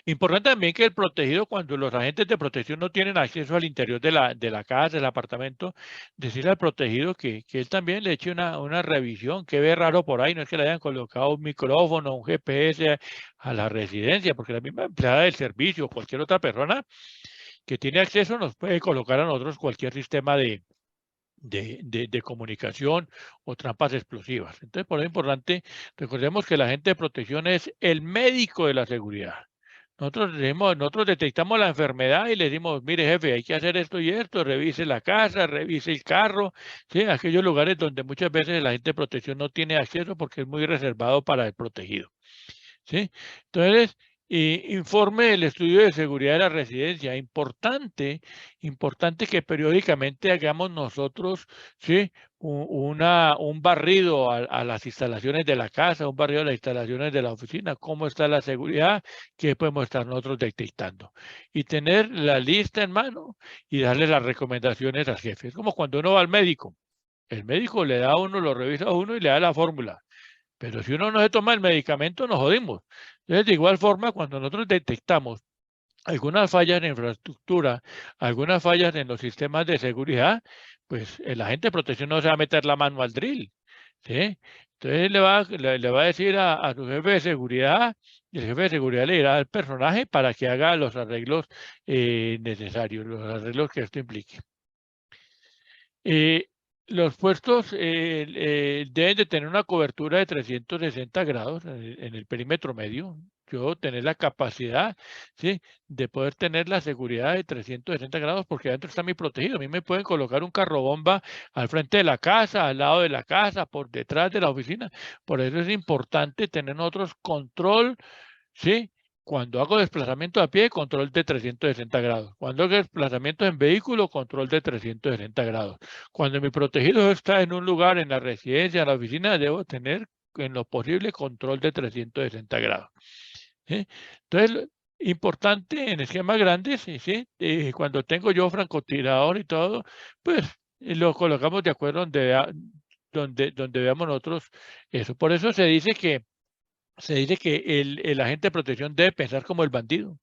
Importante también que el protegido, cuando los agentes de protección no tienen acceso al interior de la casa, del apartamento, decirle al protegido que él también le eche una revisión, que ve raro por ahí, no es que le hayan colocado un micrófono, un GPS a la residencia, porque la misma empleada del servicio o cualquier otra persona que tiene acceso nos puede colocar a nosotros cualquier sistema de comunicación o trampas explosivas. Entonces, por eso es importante, recordemos que el agente de protección es el médico de la seguridad. Nosotros detectamos la enfermedad y le decimos, mire jefe, hay que hacer esto y esto, revise la casa, revise el carro, ¿sí? Aquellos lugares donde muchas veces el agente de protección no tiene acceso porque es muy reservado para el protegido, ¿sí? Entonces, informe del estudio de seguridad de la residencia. Importante que periódicamente hagamos nosotros, ¿sí? Un barrido a las instalaciones de la casa, un barrido a las instalaciones de la oficina, cómo está la seguridad, qué podemos estar nosotros detectando. Y tener la lista en mano y darle las recomendaciones al jefe. Es como cuando uno va al médico. El médico le da a uno, lo revisa a uno y le da la fórmula. Pero si uno no se toma el medicamento, nos jodimos. Entonces, de igual forma, cuando nosotros detectamos algunas fallas en infraestructura, algunas fallas en los sistemas de seguridad, pues el agente de protección no se va a meter la mano al drill, ¿sí? Entonces le va a decir a su jefe de seguridad, y el jefe de seguridad le dirá al personaje para que haga los arreglos necesarios, los arreglos que esto implique. Los puestos deben de tener una cobertura de 360 grados en el perímetro medio. Yo tener la capacidad, ¿sí?, de poder tener la seguridad de 360 grados porque adentro está mi protegido. A mí me pueden colocar un carro bomba al frente de la casa, al lado de la casa, por detrás de la oficina. Por eso es importante tener nosotros control, ¿sí? Cuando hago desplazamiento a pie, control de 360 grados. Cuando hago desplazamiento en vehículo, control de 360 grados. Cuando mi protegido está en un lugar, en la residencia, en la oficina, debo tener en lo posible control de 360 grados. ¿Sí? Entonces, importante en esquemas grandes, ¿sí? Cuando tengo yo francotirador y todo, pues lo colocamos de acuerdo donde veamos nosotros eso. Por eso se dice que el agente de protección debe pensar como el bandido.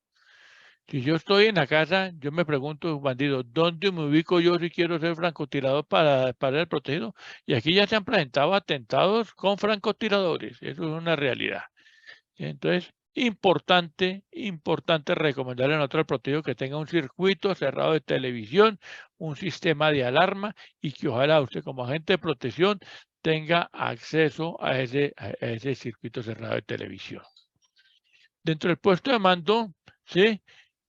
Si yo estoy en la casa, yo me pregunto, bandido, ¿dónde me ubico yo si quiero ser francotirador para el protegido? Y aquí ya se han presentado atentados con francotiradores. Eso es una realidad. Entonces, importante recomendarle a nosotros al protegido que tenga un circuito cerrado de televisión, un sistema de alarma y que ojalá usted como agente de protección tenga acceso a ese circuito cerrado de televisión. Dentro del puesto de mando, ¿sí?,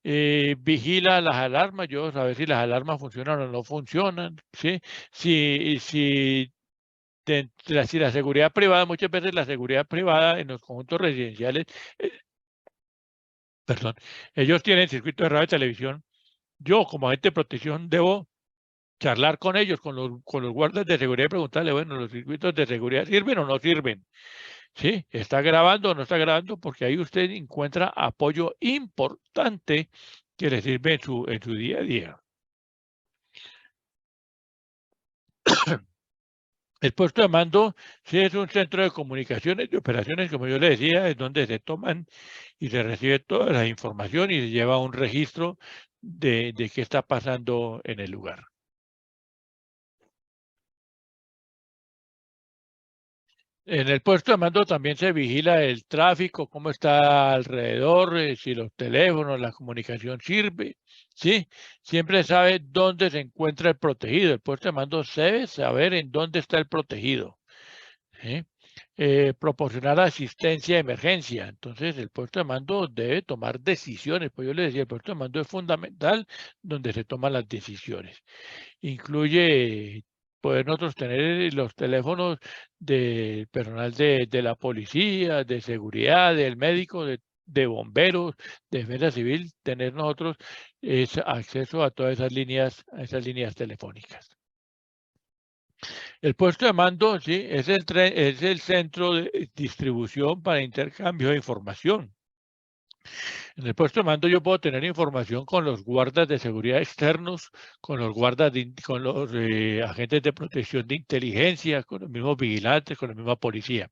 vigila las alarmas, yo a ver si las alarmas funcionan o no funcionan, ¿sí? Si la seguridad privada, muchas veces la seguridad privada en los conjuntos residenciales, perdón, ellos tienen circuito de radio y televisión. Yo, como agente de protección, debo charlar con ellos, con los guardas de seguridad y preguntarle, bueno, ¿los circuitos de seguridad sirven o no sirven? ¿Sí? ¿Está grabando o no está grabando? Porque ahí usted encuentra apoyo importante que le sirve en su día a día. El puesto de mando sí es un centro de comunicaciones y operaciones, como yo le decía, es donde se toman y se recibe toda la información y se lleva un registro de qué está pasando en el lugar. En el puesto de mando también se vigila el tráfico, cómo está alrededor, si los teléfonos, la comunicación sirve, ¿sí? Siempre sabe dónde se encuentra el protegido. El puesto de mando debe saber en dónde está el protegido, ¿sí? Proporcionar asistencia de emergencia. Entonces, el puesto de mando debe tomar decisiones. Pues yo le decía, el puesto de mando es fundamental donde se toman las decisiones. Incluye poder nosotros tener los teléfonos del personal de la policía, de seguridad, del médico, de bomberos, de defensa civil, tener nosotros acceso a todas esas líneas telefónicas. El puesto de mando, sí, es el centro de distribución para intercambio de información. En el puesto de mando yo puedo tener información con los guardas de seguridad externos, con los agentes de protección de inteligencia, con los mismos vigilantes, con la misma policía.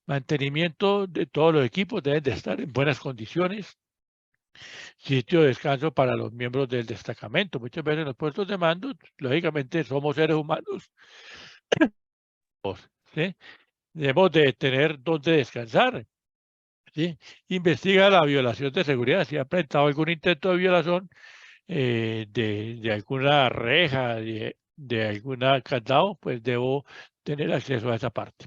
Mantenimiento de todos los equipos deben de estar en buenas condiciones. Sitio de descanso para los miembros del destacamento. Muchas veces en los puestos de mando, lógicamente somos seres humanos, ¿sí? Debemos de tener donde descansar. ¿Sí? Investiga la violación de seguridad. Si ha presentado algún intento de violación de alguna reja, de alguna candado, pues debo tener acceso a esa parte.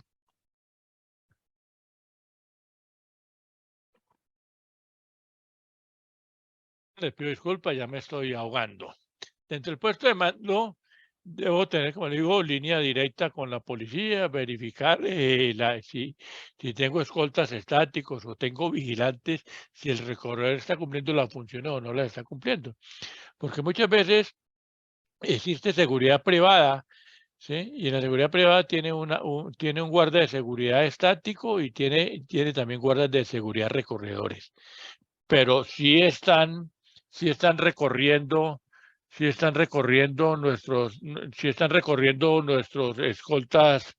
Les pido disculpas, ya me estoy ahogando. Dentro del puesto de mando, debo tener, como le digo, línea directa con la policía, verificar si tengo escoltas estáticos o tengo vigilantes, si el recorredor está cumpliendo la función o no la está cumpliendo. Porque muchas veces existe seguridad privada, ¿sí? Y en la seguridad privada tiene un guarda de seguridad estático y tiene también guardas de seguridad recorredores. Pero sí están recorriendo nuestros escoltas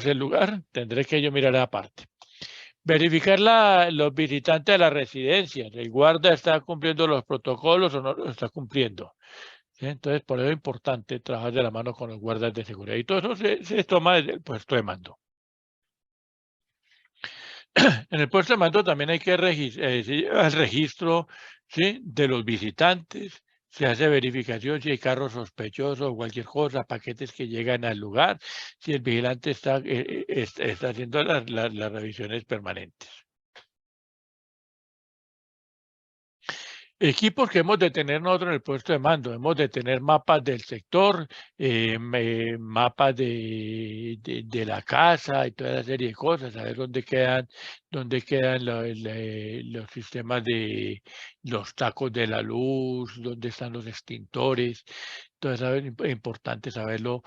el lugar, tendré que yo mirar aparte. Verificar los visitantes de la residencia, el guarda está cumpliendo los protocolos o no los está cumpliendo. ¿Sí? Entonces, por eso es importante trabajar de la mano con los guardas de seguridad. Y todo eso se toma desde el puesto de mando. En el puesto de mando también hay que el registro, ¿sí?, de los visitantes, Se hace verificación si hay carros sospechosos o cualquier cosa, paquetes que llegan al lugar, si el vigilante está haciendo las revisiones permanentes. Equipos que hemos de tener nosotros en el puesto de mando, hemos de tener mapas del sector, mapas de la casa y toda la serie de cosas, saber dónde quedan los sistemas de los tacos de la luz, dónde están los extintores. Entonces es importante saberlo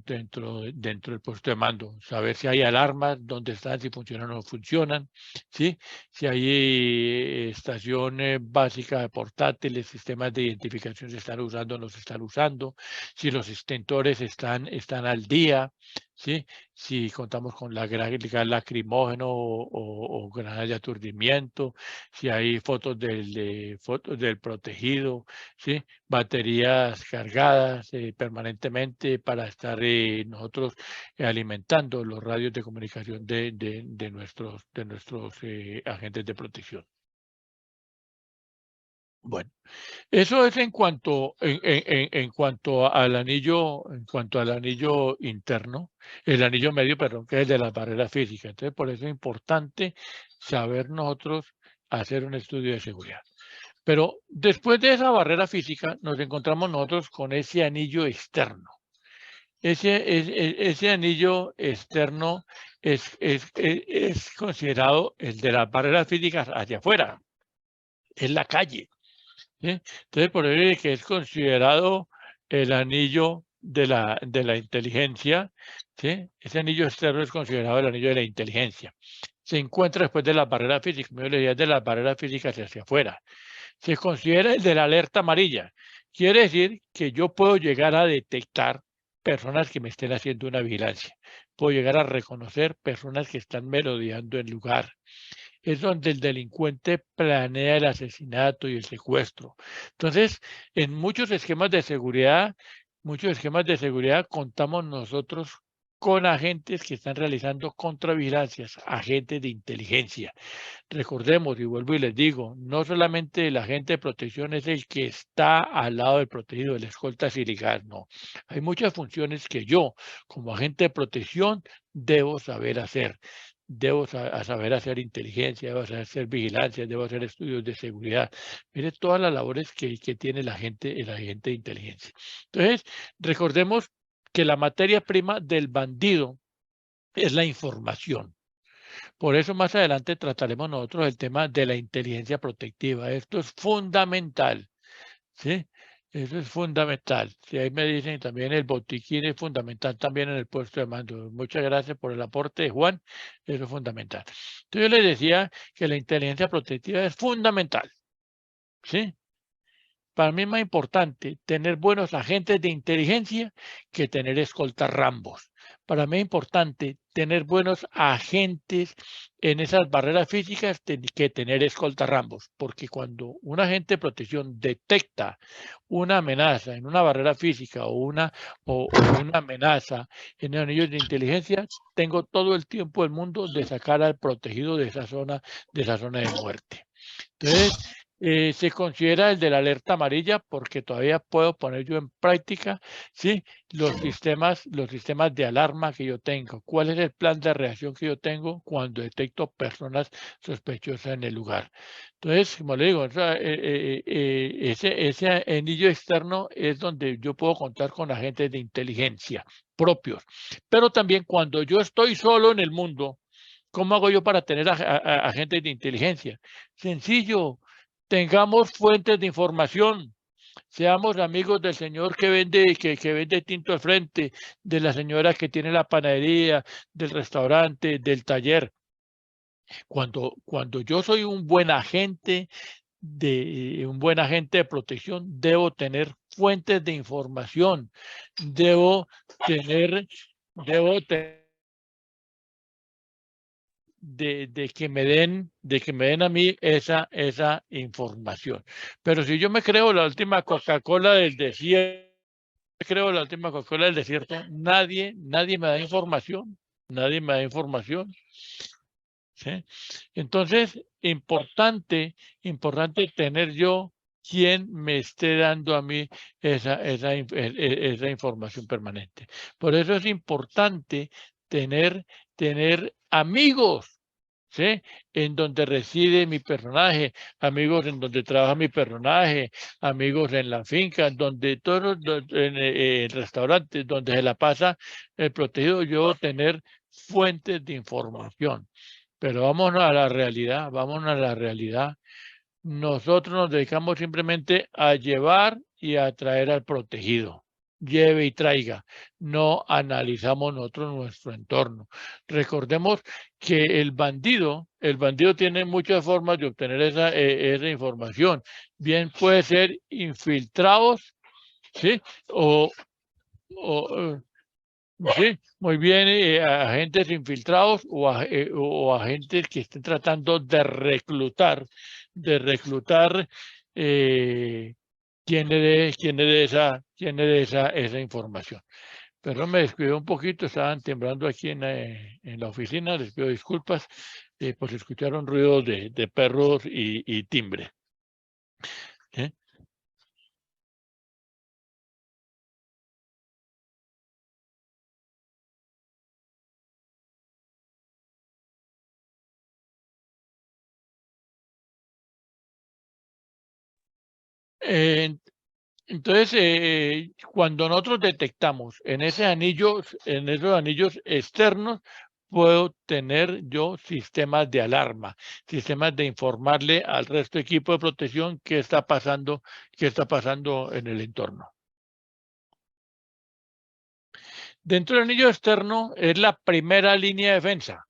dentro del puesto de mando, saber si hay alarmas, dónde están, si funcionan o no funcionan, ¿sí? Si hay estación básica de portátiles, sistemas de identificación se están usando o no se están usando, si los extintores están al día, ¿sí? Si contamos con gas lacrimógeno o granadas de aturdimiento, si hay fotos del protegido, ¿sí? Baterías cargadas permanentemente para estar nosotros alimentando los radios de comunicación de nuestros agentes de protección. Bueno, eso es en cuanto al anillo, interno, el anillo medio, perdón, que es de las barreras físicas. Entonces, por eso es importante saber nosotros hacer un estudio de seguridad. Pero después de esa barrera física, nos encontramos nosotros con ese anillo externo. Ese anillo externo es considerado el de las barreras físicas hacia afuera, es la calle, ¿sí? Entonces, por eso es que es considerado el anillo de la inteligencia, ¿sí? Ese anillo externo es considerado el anillo de la inteligencia. Se encuentra después de las barreras físicas, yo le diría de las barreras físicas hacia afuera. Se considera el de la alerta amarilla. Quiere decir que yo puedo llegar a detectar personas que me estén haciendo una vigilancia. Puedo llegar a reconocer personas que están merodeando el lugar. Es donde el delincuente planea el asesinato y el secuestro. Entonces, en muchos esquemas de seguridad contamos nosotros con agentes que están realizando contravigilancias, agentes de inteligencia. Recordemos, y vuelvo y les digo, no solamente el agente de protección es el que está al lado del protegido, del escolta siligar, no. Hay muchas funciones que yo, como agente de protección, debo saber hacer. Debo saber hacer inteligencia, debo saber hacer vigilancia, debo hacer estudios de seguridad. Mire todas las labores que tiene el agente de inteligencia. Entonces, recordemos que la materia prima del bandido es la información. Por eso más adelante trataremos nosotros el tema de la inteligencia protectiva. Esto es fundamental, ¿sí? Eso es fundamental. Si ahí me dicen también el botiquín es fundamental también en el puesto de mando. Muchas gracias por el aporte de Juan. Eso es fundamental. Entonces yo les decía que la inteligencia protectiva es fundamental, ¿sí? Para mí es más importante tener buenos agentes de inteligencia que tener escoltas Rambos. Para mí es importante tener buenos agentes en esas barreras físicas que tener escoltas Rambos, porque cuando un agente de protección detecta una amenaza en una barrera física o una amenaza en anillos de inteligencia, tengo todo el tiempo del mundo de sacar al protegido de esa zona de muerte. Entonces, se considera el de la alerta amarilla porque todavía puedo poner yo en práctica, ¿sí? los sistemas de alarma que yo tengo. ¿Cuál es el plan de reacción que yo tengo cuando detecto personas sospechosas en el lugar? Entonces, como le digo, ese anillo externo es donde yo puedo contar con agentes de inteligencia propios. Pero también cuando yo estoy solo en el mundo, ¿cómo hago yo para tener agentes de inteligencia? Sencillo, tengamos fuentes de información. Seamos amigos del señor que vende tinto al frente, de la señora que tiene la panadería, del restaurante, del taller. Cuando yo soy un buen agente de protección, debo tener fuentes de información. Debo tener de que me den a mí esa información. Pero si yo me creo la última Coca-Cola del desierto, nadie me da información, ¿sí? Entonces, importante tener yo quien me esté dando a mí esa información permanente. Por eso es importante tener amigos, ¿sí? En donde reside mi personaje, amigos en donde trabaja mi personaje, amigos en la finca, donde todos en restaurantes, donde se la pasa el protegido, yo tener fuentes de información. Pero vámonos a la realidad, vámonos a la realidad. Nosotros nos dedicamos simplemente a llevar y a traer al protegido. Lleve y traiga. No analizamos nosotros nuestro entorno. Recordemos que el bandido tiene muchas formas de obtener esa información. Bien puede ser infiltrados, ¿sí? Sí, muy bien, agentes infiltrados o agentes que estén tratando de reclutar quién es esa información. Pero me descuidé un poquito, estaban temblando aquí en la oficina, les pido disculpas, pues escucharon ruidos de perros y timbre. ¿Sí? Entonces, cuando nosotros detectamos en esos anillos externos, puedo tener yo sistemas de alarma, sistemas de informarle al resto del equipo de protección qué está pasando en el entorno. Dentro del anillo externo es la primera línea de defensa.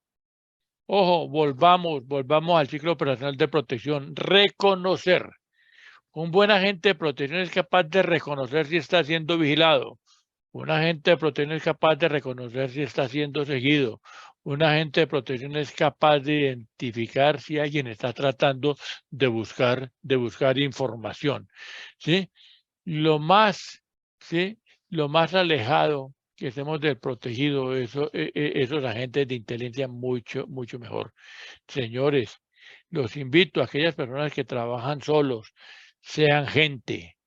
Ojo, volvamos al ciclo operacional de protección. Reconocer. Un buen agente de protección es capaz de reconocer si está siendo vigilado. Un agente de protección es capaz de reconocer si está siendo seguido. Un agente de protección es capaz de identificar si alguien está tratando de buscar información. ¿Sí? Lo más alejado que estemos del protegido, esos agentes de inteligencia mucho mejor. Señores, los invito a aquellas personas que trabajan solos, sean gente,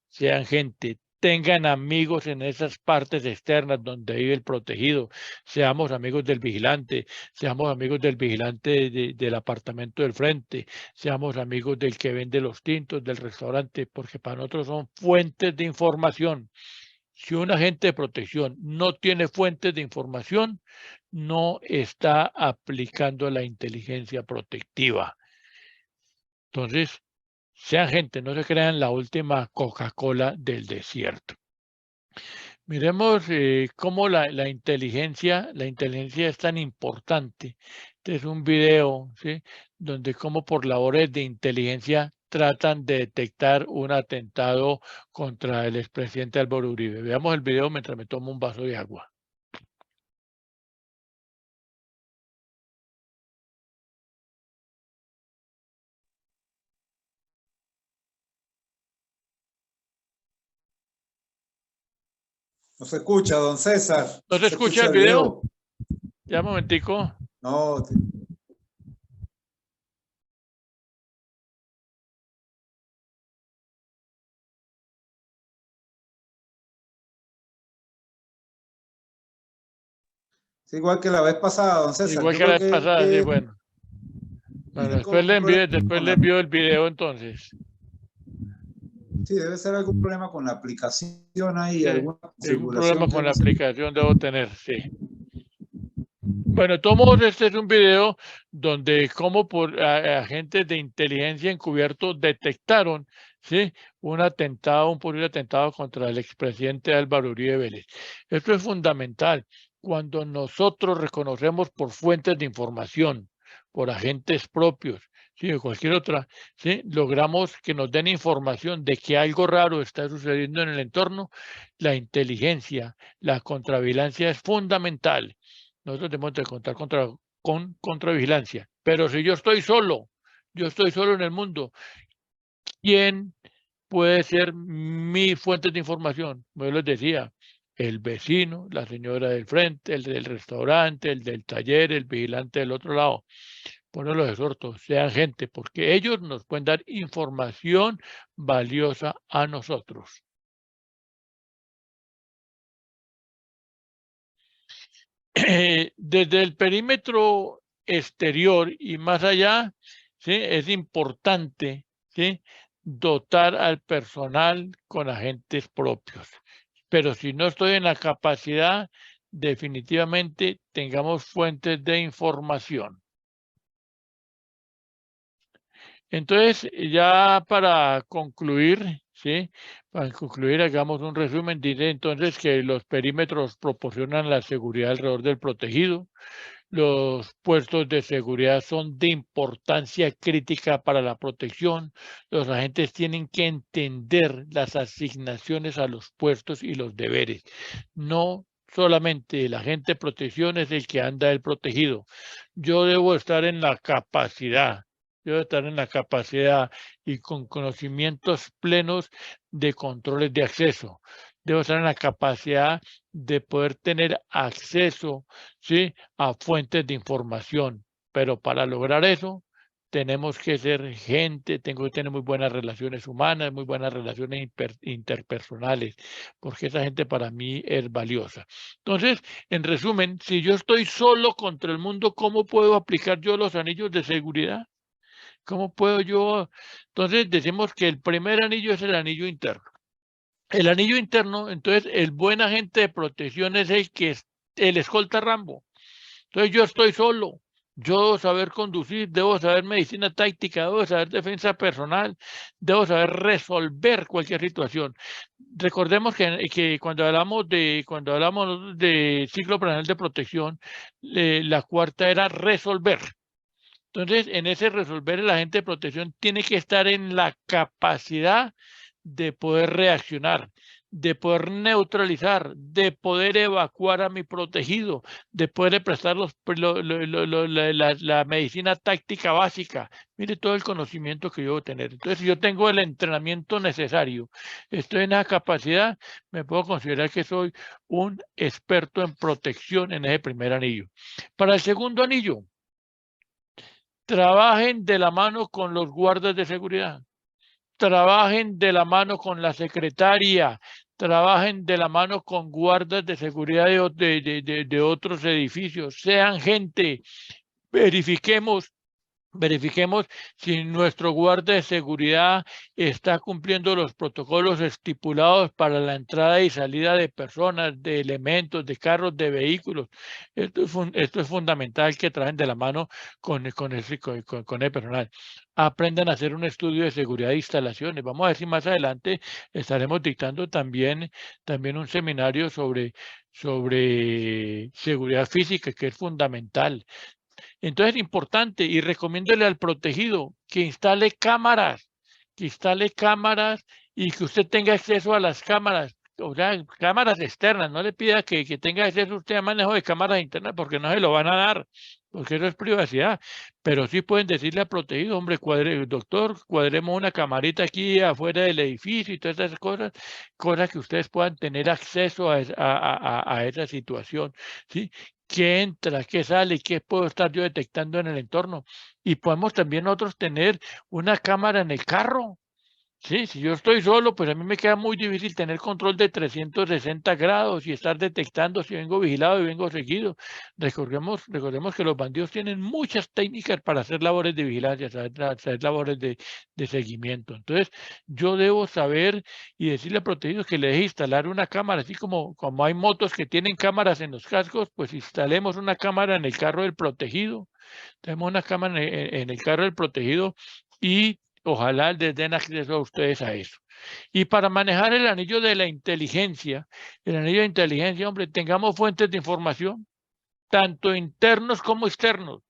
tengan amigos en esas partes externas donde vive el protegido, seamos amigos del vigilante, seamos amigos del vigilante del apartamento del frente, seamos amigos del que vende los tintos, del restaurante, porque para nosotros son fuentes de información. Si un agente de protección no tiene fuentes de información, no está aplicando la inteligencia protectiva. Entonces, sean gente, no se crean la última Coca-Cola del desierto. Miremos cómo la inteligencia es tan importante. Este es un video, ¿sí? Donde cómo por labores de inteligencia tratan de detectar un atentado contra el expresidente Álvaro Uribe. Veamos el video mientras me tomo un vaso de agua. No se escucha, don César. ¿No se escucha el video? Ya un momentico. No. Es igual que la vez pasada, don César. Igual que la vez pasada, sí, bueno. Bueno, después le envío el video entonces. Sí, debe ser algún problema con la aplicación ahí. Sí, algún problema con la aplicación debo tener, sí. Bueno, todos este es un video donde como por agentes de inteligencia encubiertos detectaron, ¿sí? Un posible atentado contra el expresidente Álvaro Uribe Vélez. Esto es fundamental. Cuando nosotros reconocemos por fuentes de información, por agentes propios, ¿sí? O cualquier otra, ¿sí? Logramos que nos den información de que algo raro está sucediendo en el entorno. La inteligencia, la contravigilancia es fundamental. Nosotros debemos de contar con contravigilancia. Pero si yo estoy solo en el mundo, ¿quién puede ser mi fuente de información? Yo les decía, el vecino, la señora del frente, el del restaurante, el del taller, el vigilante del otro lado. Por eso los exhorto, sean gente, porque ellos nos pueden dar información valiosa a nosotros. Desde el perímetro exterior y más allá, ¿sí? Es importante, ¿sí? Dotar al personal con agentes propios. Pero si no estoy en la capacidad, definitivamente tengamos fuentes de información. Entonces, ya para concluir, ¿sí? Para concluir, hagamos un resumen. Dice entonces que los perímetros proporcionan la seguridad alrededor del protegido. Los puestos de seguridad son de importancia crítica para la protección. Los agentes tienen que entender las asignaciones a los puestos y los deberes. No solamente el agente de protección es el que anda el protegido. Yo debo estar en la capacidad. Debo estar en la capacidad y con conocimientos plenos de controles de acceso. Debo estar en la capacidad de poder tener acceso, ¿sí? A fuentes de información. Pero para lograr eso, tenemos que ser gente, tengo que tener muy buenas relaciones humanas, muy buenas relaciones interpersonales, porque esa gente para mí es valiosa. Entonces, en resumen, si yo estoy solo contra el mundo, ¿cómo puedo aplicar yo los anillos de seguridad? ¿Cómo puedo yo? Entonces, decimos que el primer anillo es el anillo interno. El anillo interno, entonces, el buen agente de protección es el que es el escolta Rambo. Entonces, yo estoy solo. Yo debo saber conducir, debo saber medicina táctica, debo saber defensa personal, debo saber resolver cualquier situación. Recordemos que cuando hablamos de ciclo planal de protección, la cuarta era resolver. Entonces, en ese resolver, el agente de protección tiene que estar en la capacidad de poder reaccionar, de poder neutralizar, de poder evacuar a mi protegido, de poder prestar la medicina táctica básica. Mire todo el conocimiento que yo debo tener. Entonces, si yo tengo el entrenamiento necesario, estoy en esa capacidad, me puedo considerar que soy un experto en protección en ese primer anillo. Para el segundo anillo, trabajen de la mano con los guardas de seguridad, trabajen de la mano con la secretaria, trabajen de la mano con guardas de seguridad de otros edificios, sean gente, verifiquemos si nuestro guardia de seguridad está cumpliendo los protocolos estipulados para la entrada y salida de personas, de elementos, de carros, de vehículos. Esto es fundamental que traen de la mano con el personal. Aprendan a hacer un estudio de seguridad de instalaciones. Vamos a ver si más adelante estaremos dictando también un seminario sobre seguridad física, que es fundamental. Entonces es importante y recomiéndole al protegido que instale cámaras y que usted tenga acceso a las cámaras, o sea, cámaras externas. No le pida que tenga acceso usted a manejo de cámaras internas porque no se lo van a dar, porque eso es privacidad. Pero sí pueden decirle al protegido, hombre, doctor, cuadremos una camarita aquí afuera del edificio y todas esas cosas que ustedes puedan tener acceso a esa situación, ¿sí? ¿Qué entra, qué sale, qué puedo estar yo detectando en el entorno? Y podemos también nosotros tener una cámara en el carro. Sí, si yo estoy solo, pues a mí me queda muy difícil tener control de 360 grados y estar detectando si vengo vigilado y vengo seguido. Recordemos que los bandidos tienen muchas técnicas para hacer labores de vigilancia, hacer labores de seguimiento. Entonces, yo debo saber y decirle a protegidos que le deje instalar una cámara, así como hay motos que tienen cámaras en los cascos, pues instalemos una cámara en el carro del protegido. Tenemos una cámara en el carro del protegido y ojalá les den acceso a ustedes a eso. Y para manejar el anillo de la inteligencia, hombre, tengamos fuentes de información, tanto internos como externos.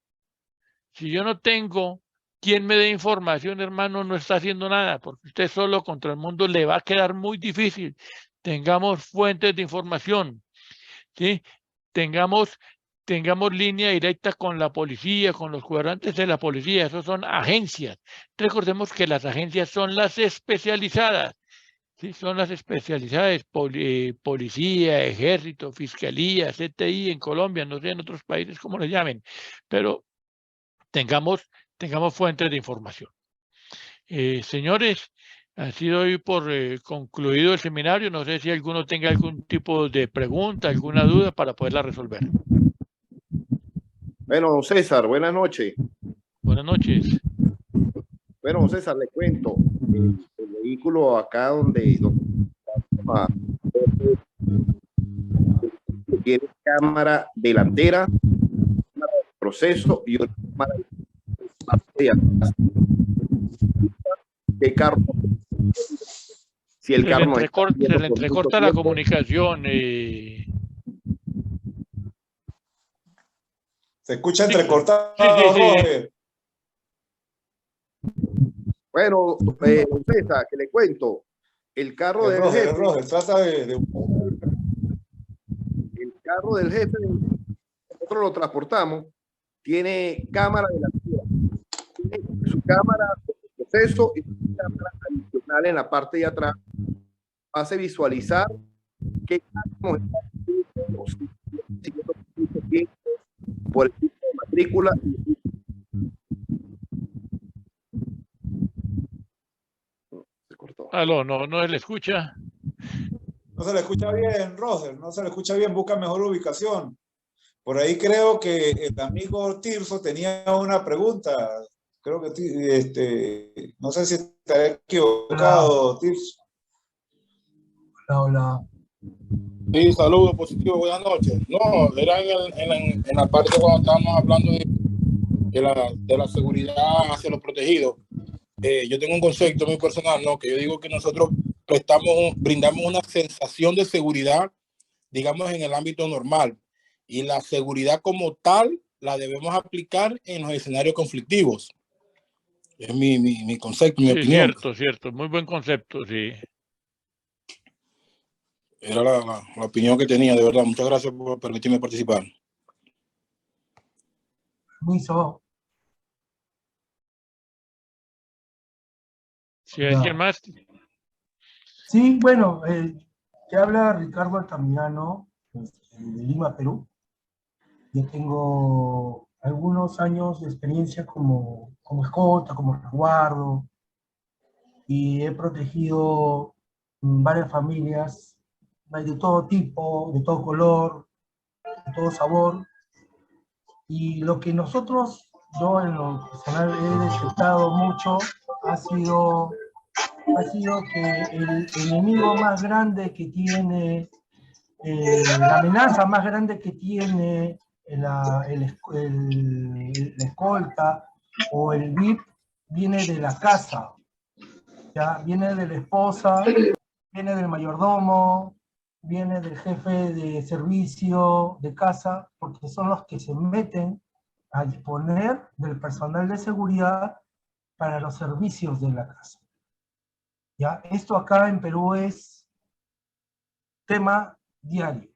Si yo no tengo quien me dé información, hermano, no está haciendo nada, porque usted solo contra el mundo le va a quedar muy difícil. Tengamos fuentes de información, ¿sí? Tengamos línea directa con la policía, con los cuadrantes de la policía. Esos son agencias. Recordemos que las agencias son las especializadas. Sí, son las especializadas, policía, ejército, fiscalía, CTI en Colombia, no sé en otros países cómo le llamen, pero tengamos fuentes de información. Señores, así doy por concluido el seminario. No sé si alguno tenga algún tipo de pregunta, alguna duda para poderla resolver. Bueno, don César, buenas noches. Buenas noches. Bueno, don César, le cuento. El vehículo acá donde tiene cámara delantera, cámara de proceso y una cámara de atrás. ¿Qué carro? Si el carro se le entrecorta la comunicación. Se escucha entrecortado. Sí. Bueno, don César, que le cuento. El carro del jefe. Trata de... El carro del jefe, nosotros lo transportamos, tiene cámara delantera, tiene su cámara de proceso y su cámara adicional en la parte de atrás. Hace visualizar qué carro está por el tipo de matrícula. Se cortó. Aló, no se le escucha. No se le escucha bien, Roger, no se le escucha bien, busca mejor ubicación. Por ahí creo que el amigo Tirso tenía una pregunta. Creo que no sé si estaré equivocado, Tirso. Hola. Sí, saludos, positivo, buenas noches. No, era en la parte cuando estábamos hablando de la seguridad hacia los protegidos. Yo tengo un concepto muy personal, ¿no? Que yo digo que nosotros brindamos una sensación de seguridad, digamos, en el ámbito normal. Y la seguridad como tal la debemos aplicar en los escenarios conflictivos. Es mi concepto, mi opinión. Cierto. Muy buen concepto, sí. Era la opinión que tenía, de verdad. Muchas gracias por permitirme participar. Permiso. ¿Sí, alguien más? Sí, bueno, te habla Ricardo Altamirano, de Lima, Perú. Yo tengo algunos años de experiencia como escolta, como resguardo, y he protegido varias familias de todo tipo, de todo color, de todo sabor. Y lo que yo en lo personal he detectado mucho ha sido que el enemigo más grande que tiene, la amenaza más grande que tiene la escolta o el VIP viene de la casa, ¿ya? Viene de la esposa, viene del mayordomo, viene del jefe de servicio de casa, porque son los que se meten a disponer del personal de seguridad para los servicios de la casa. ¿Ya? Esto acá en Perú es tema diario.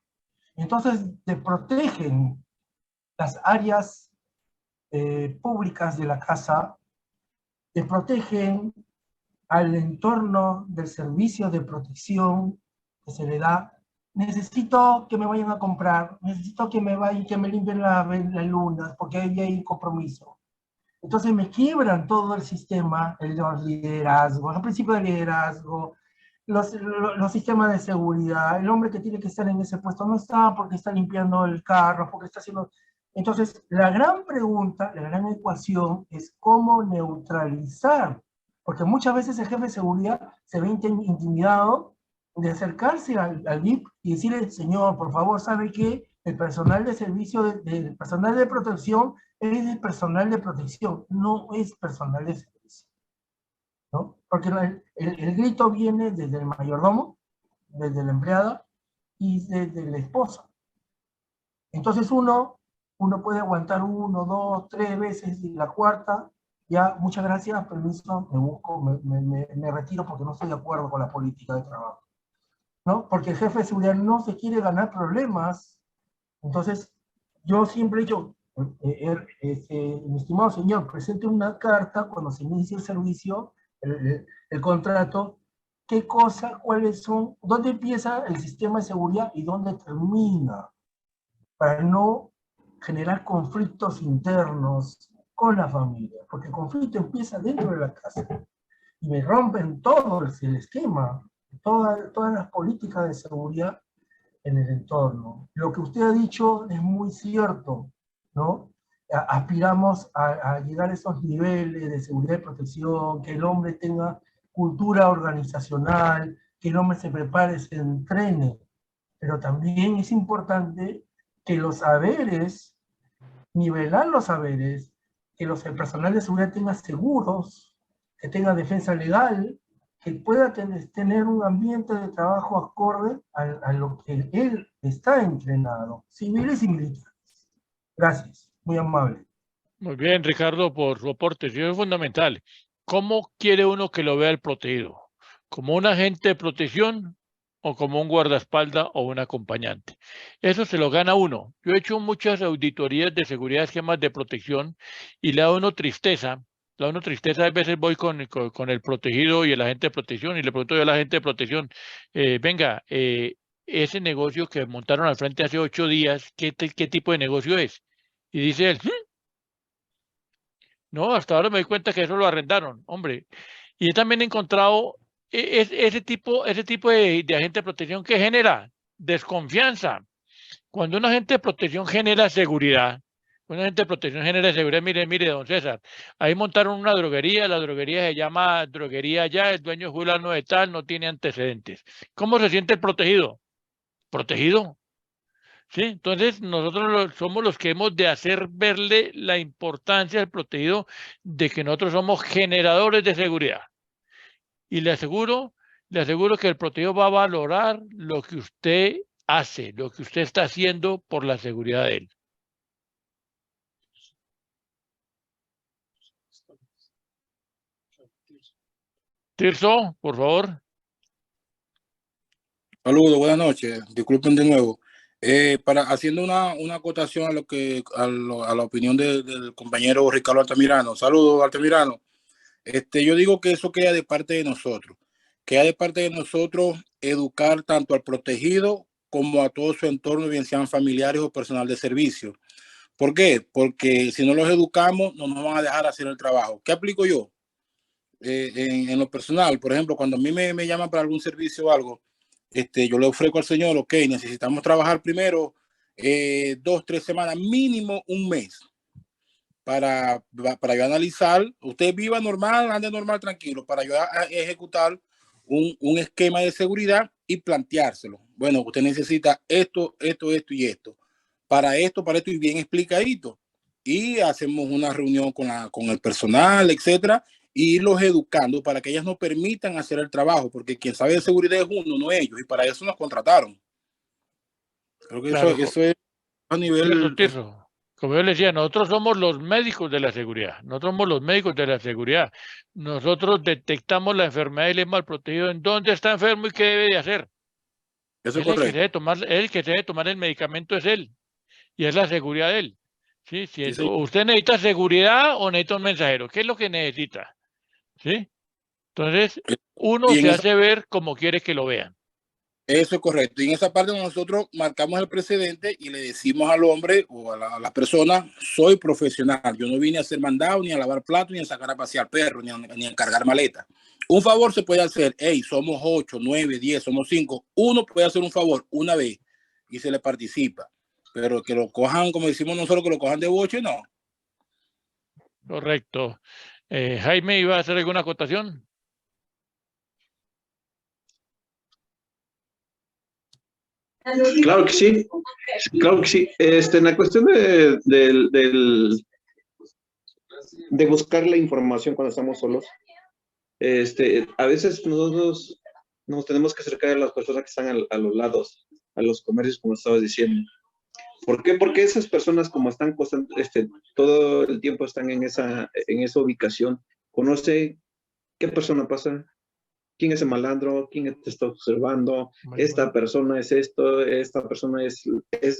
Entonces, te protegen las áreas públicas de la casa, te protegen al entorno del servicio de protección que se le da. Necesito que me vayan a comprar, necesito que me limpien las lunas, porque ahí hay compromiso. Entonces me quiebran todo el sistema, los liderazgos, los principios de liderazgo, los sistemas de seguridad. El hombre que tiene que estar en ese puesto no está porque está limpiando el carro, porque está haciendo... Entonces, la gran pregunta, la gran ecuación es cómo neutralizar, porque muchas veces el jefe de seguridad se ve intimidado de acercarse al VIP y decirle, señor, por favor, ¿sabe qué? El personal de servicio, el personal de protección es el personal de protección, no es personal de servicio, ¿no? Porque el grito viene desde el mayordomo, desde la empleada y desde la esposa. Entonces uno puede aguantar 1, 2, 3 veces, y la cuarta, ya, muchas gracias, permiso, me retiro porque no estoy de acuerdo con la política de trabajo, ¿no? Porque el jefe de seguridad no se quiere ganar problemas. Entonces, yo siempre he dicho, mi estimado señor, presente una carta cuando se inicie el servicio, el contrato, qué cosa, cuáles son, dónde empieza el sistema de seguridad y dónde termina, para no generar conflictos internos con la familia, porque el conflicto empieza dentro de la casa y me rompen todo el esquema, todas las políticas de seguridad en el entorno. Lo que usted ha dicho es muy cierto, ¿no? Aspiramos a llegar a esos niveles de seguridad y protección, que el hombre tenga cultura organizacional, que el hombre se prepare, se entrene, pero también es importante que los saberes, nivelar los saberes, que el personal de seguridad tenga seguros, que tenga defensa legal, que pueda tener un ambiente de trabajo acorde a lo que él está entrenado, civiles y militares. Gracias, muy amable. Muy bien, Ricardo, por su aporte. Sí, es fundamental. ¿Cómo quiere uno que lo vea el protegido? ¿Como un agente de protección o como un guardaespaldas o un acompañante? Eso se lo gana uno. Yo he hecho muchas auditorías de seguridad, esquemas de protección, y le da a uno tristeza. Le da a uno tristeza. A veces voy con el protegido y el agente de protección y le pregunto yo al agente de protección, venga, ese negocio que montaron al frente hace 8 días, ¿qué tipo de negocio es? Y dice él, no, hasta ahora me doy cuenta que eso lo arrendaron, hombre. Y he también encontrado ese tipo de agente de protección que genera desconfianza. Cuando un agente de protección genera seguridad, mire, don César, ahí montaron una droguería, la droguería se llama Droguería Ya, el dueño es fulano de tal, no tiene antecedentes. ¿Cómo se siente el protegido? ¿Protegido? Sí, entonces nosotros somos los que hemos de hacer verle la importancia al protegido de que nosotros somos generadores de seguridad. Y le aseguro que el protegido va a valorar lo que usted hace, lo que usted está haciendo por la seguridad de él. Tirso, por favor. Saludos, buenas noches. Disculpen de nuevo. Haciendo una acotación a la opinión del compañero Ricardo Altamirano. Saludos, Altamirano. Yo digo que eso queda de parte de nosotros. Queda de parte de nosotros educar tanto al protegido como a todo su entorno, bien sean familiares o personal de servicio. ¿Por qué? Porque si no los educamos, no nos van a dejar hacer el trabajo. ¿Qué aplico yo? En lo personal, por ejemplo, cuando a mí me llaman para algún servicio o algo, yo le ofrezco al señor, ok, necesitamos trabajar primero 2, 3 semanas, mínimo un mes, para yo analizar. Usted viva normal, ande normal, tranquilo, para yo ejecutar un esquema de seguridad y planteárselo. Bueno, usted necesita esto y esto. Para esto y bien explicadito. Y hacemos una reunión con el personal, etcétera, y irlos educando para que ellas nos permitan hacer el trabajo, porque quien sabe de seguridad es uno, no ellos, y para eso nos contrataron. Creo que claro, eso es a nivel... Tirso. Como yo le decía, nosotros somos los médicos de la seguridad. Nosotros somos los médicos de la seguridad. Nosotros detectamos la enfermedad y le hemos protegido en dónde está enfermo y qué debe de hacer. Eso es correcto. El que se debe tomar el medicamento es él. Y es la seguridad de él. ¿Sí? Sí, usted necesita seguridad o necesita un mensajero. ¿Qué es lo que necesita? ¿Sí? Entonces, uno se hace ver como quiere que lo vean. Eso es correcto. Y en esa parte nosotros marcamos el precedente y le decimos al hombre o a la persona, soy profesional. Yo no vine a ser mandado, ni a lavar platos, ni a sacar a pasear perros, ni a cargar maletas. Un favor se puede hacer. Hey, somos 8, 9, 10, somos 5. Uno puede hacer un favor una vez y se le participa. Pero que lo cojan, como decimos nosotros, que lo cojan de boche, no. Correcto. Jaime, ¿iba a hacer alguna acotación? Claro que sí, claro que sí. En la cuestión de buscar la información cuando estamos solos, a veces nosotros nos tenemos que acercar a las personas que están a los lados, a los comercios, como estabas diciendo. ¿Por qué? Porque esas personas, como están todo el tiempo están en esa ubicación, conoce qué persona pasa, quién es el malandro, quién te está observando, esta persona es esto, esta persona es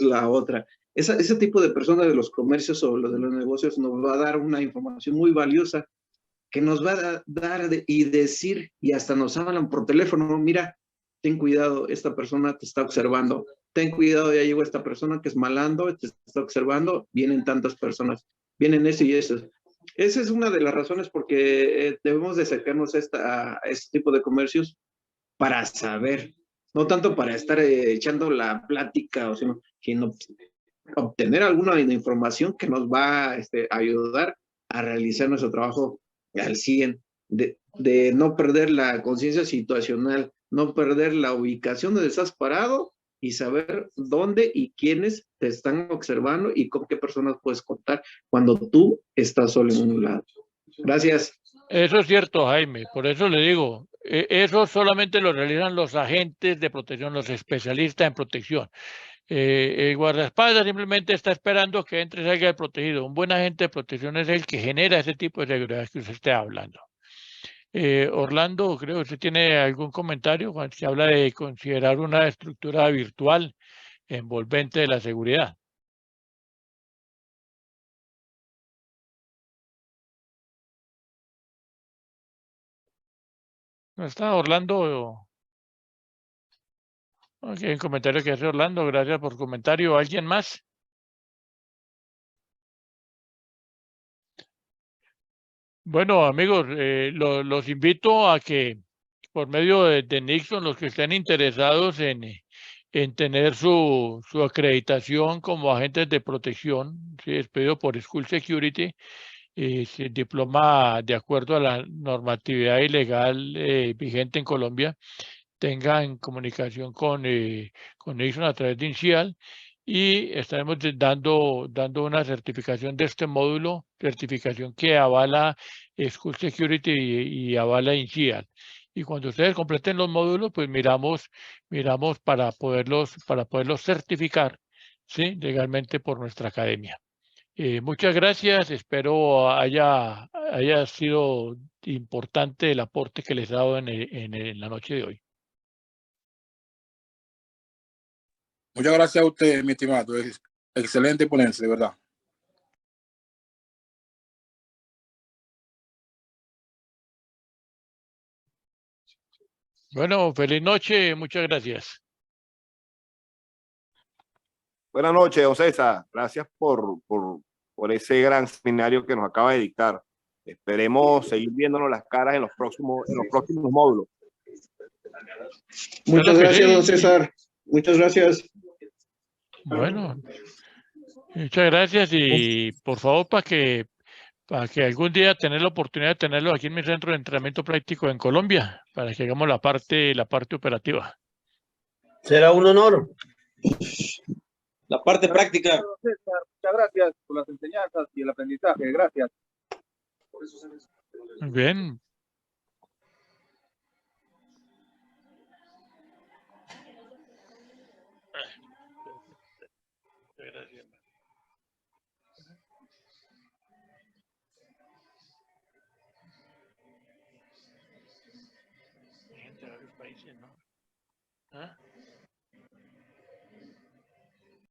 la otra. Ese tipo de personas de los comercios o de los negocios nos va a dar una información muy valiosa que nos va a dar y decir, y hasta nos hablan por teléfono, mira, ten cuidado, esta persona te está observando, ten cuidado, ya llegó esta persona que es malandro, te está observando, vienen tantas personas, vienen eso y eso. esa es una de las razones porque debemos de acercarnos a este tipo de comercios para saber, no tanto para estar echando la plática, o sino obtener alguna información que nos va a ayudar a realizar nuestro trabajo al 100, de no perder la conciencia situacional, no perder la ubicación donde estás parado y saber dónde y quiénes te están observando y con qué personas puedes contar cuando tú estás solo en un lado. Gracias. Eso es cierto, Jaime. Por eso le digo, eso solamente lo realizan los agentes de protección, los especialistas en protección. El guardaespaldas simplemente está esperando que entre y salga el protegido. Un buen agente de protección es el que genera ese tipo de seguridad que usted esté hablando. Orlando, creo que usted tiene algún comentario cuando se habla de considerar una estructura virtual envolvente de la seguridad. ¿No está Orlando? Ok, un comentario que hace Orlando. Gracias por comentario. ¿Alguien más? Bueno, amigos, los invito a que por medio de Nixon, los que estén interesados en tener su acreditación como agentes de protección, ¿sí? Expedido por School Security, el diploma de acuerdo a la normatividad ilegal vigente en Colombia, tengan comunicación con Nixon a través de INCIAL y estaremos dando una certificación de este módulo, certificación que avala School Security y avala INCIAL. Y cuando ustedes completen los módulos, pues miramos para poderlos certificar, ¿sí? Legalmente por nuestra academia. Muchas gracias, espero haya sido importante el aporte que les he dado en la noche de hoy. Muchas gracias a usted, mi estimado. Es excelente ponencia, de verdad. Bueno, feliz noche, muchas gracias. Buenas noches, don César. Gracias por ese gran seminario que nos acaba de dictar. Esperemos seguir viéndonos las caras en los próximos módulos. Muchas Claro que gracias, sí. don César. Muchas gracias. Bueno, muchas gracias y por favor para que algún día tener la oportunidad de tenerlo aquí en mi centro de entrenamiento práctico en Colombia, para que hagamos la parte operativa. Será un honor. La parte práctica. Muchas gracias por las enseñanzas y el aprendizaje. Gracias. Muy bien. Gracias. Gente de varios países, ¿no? ¿Ah?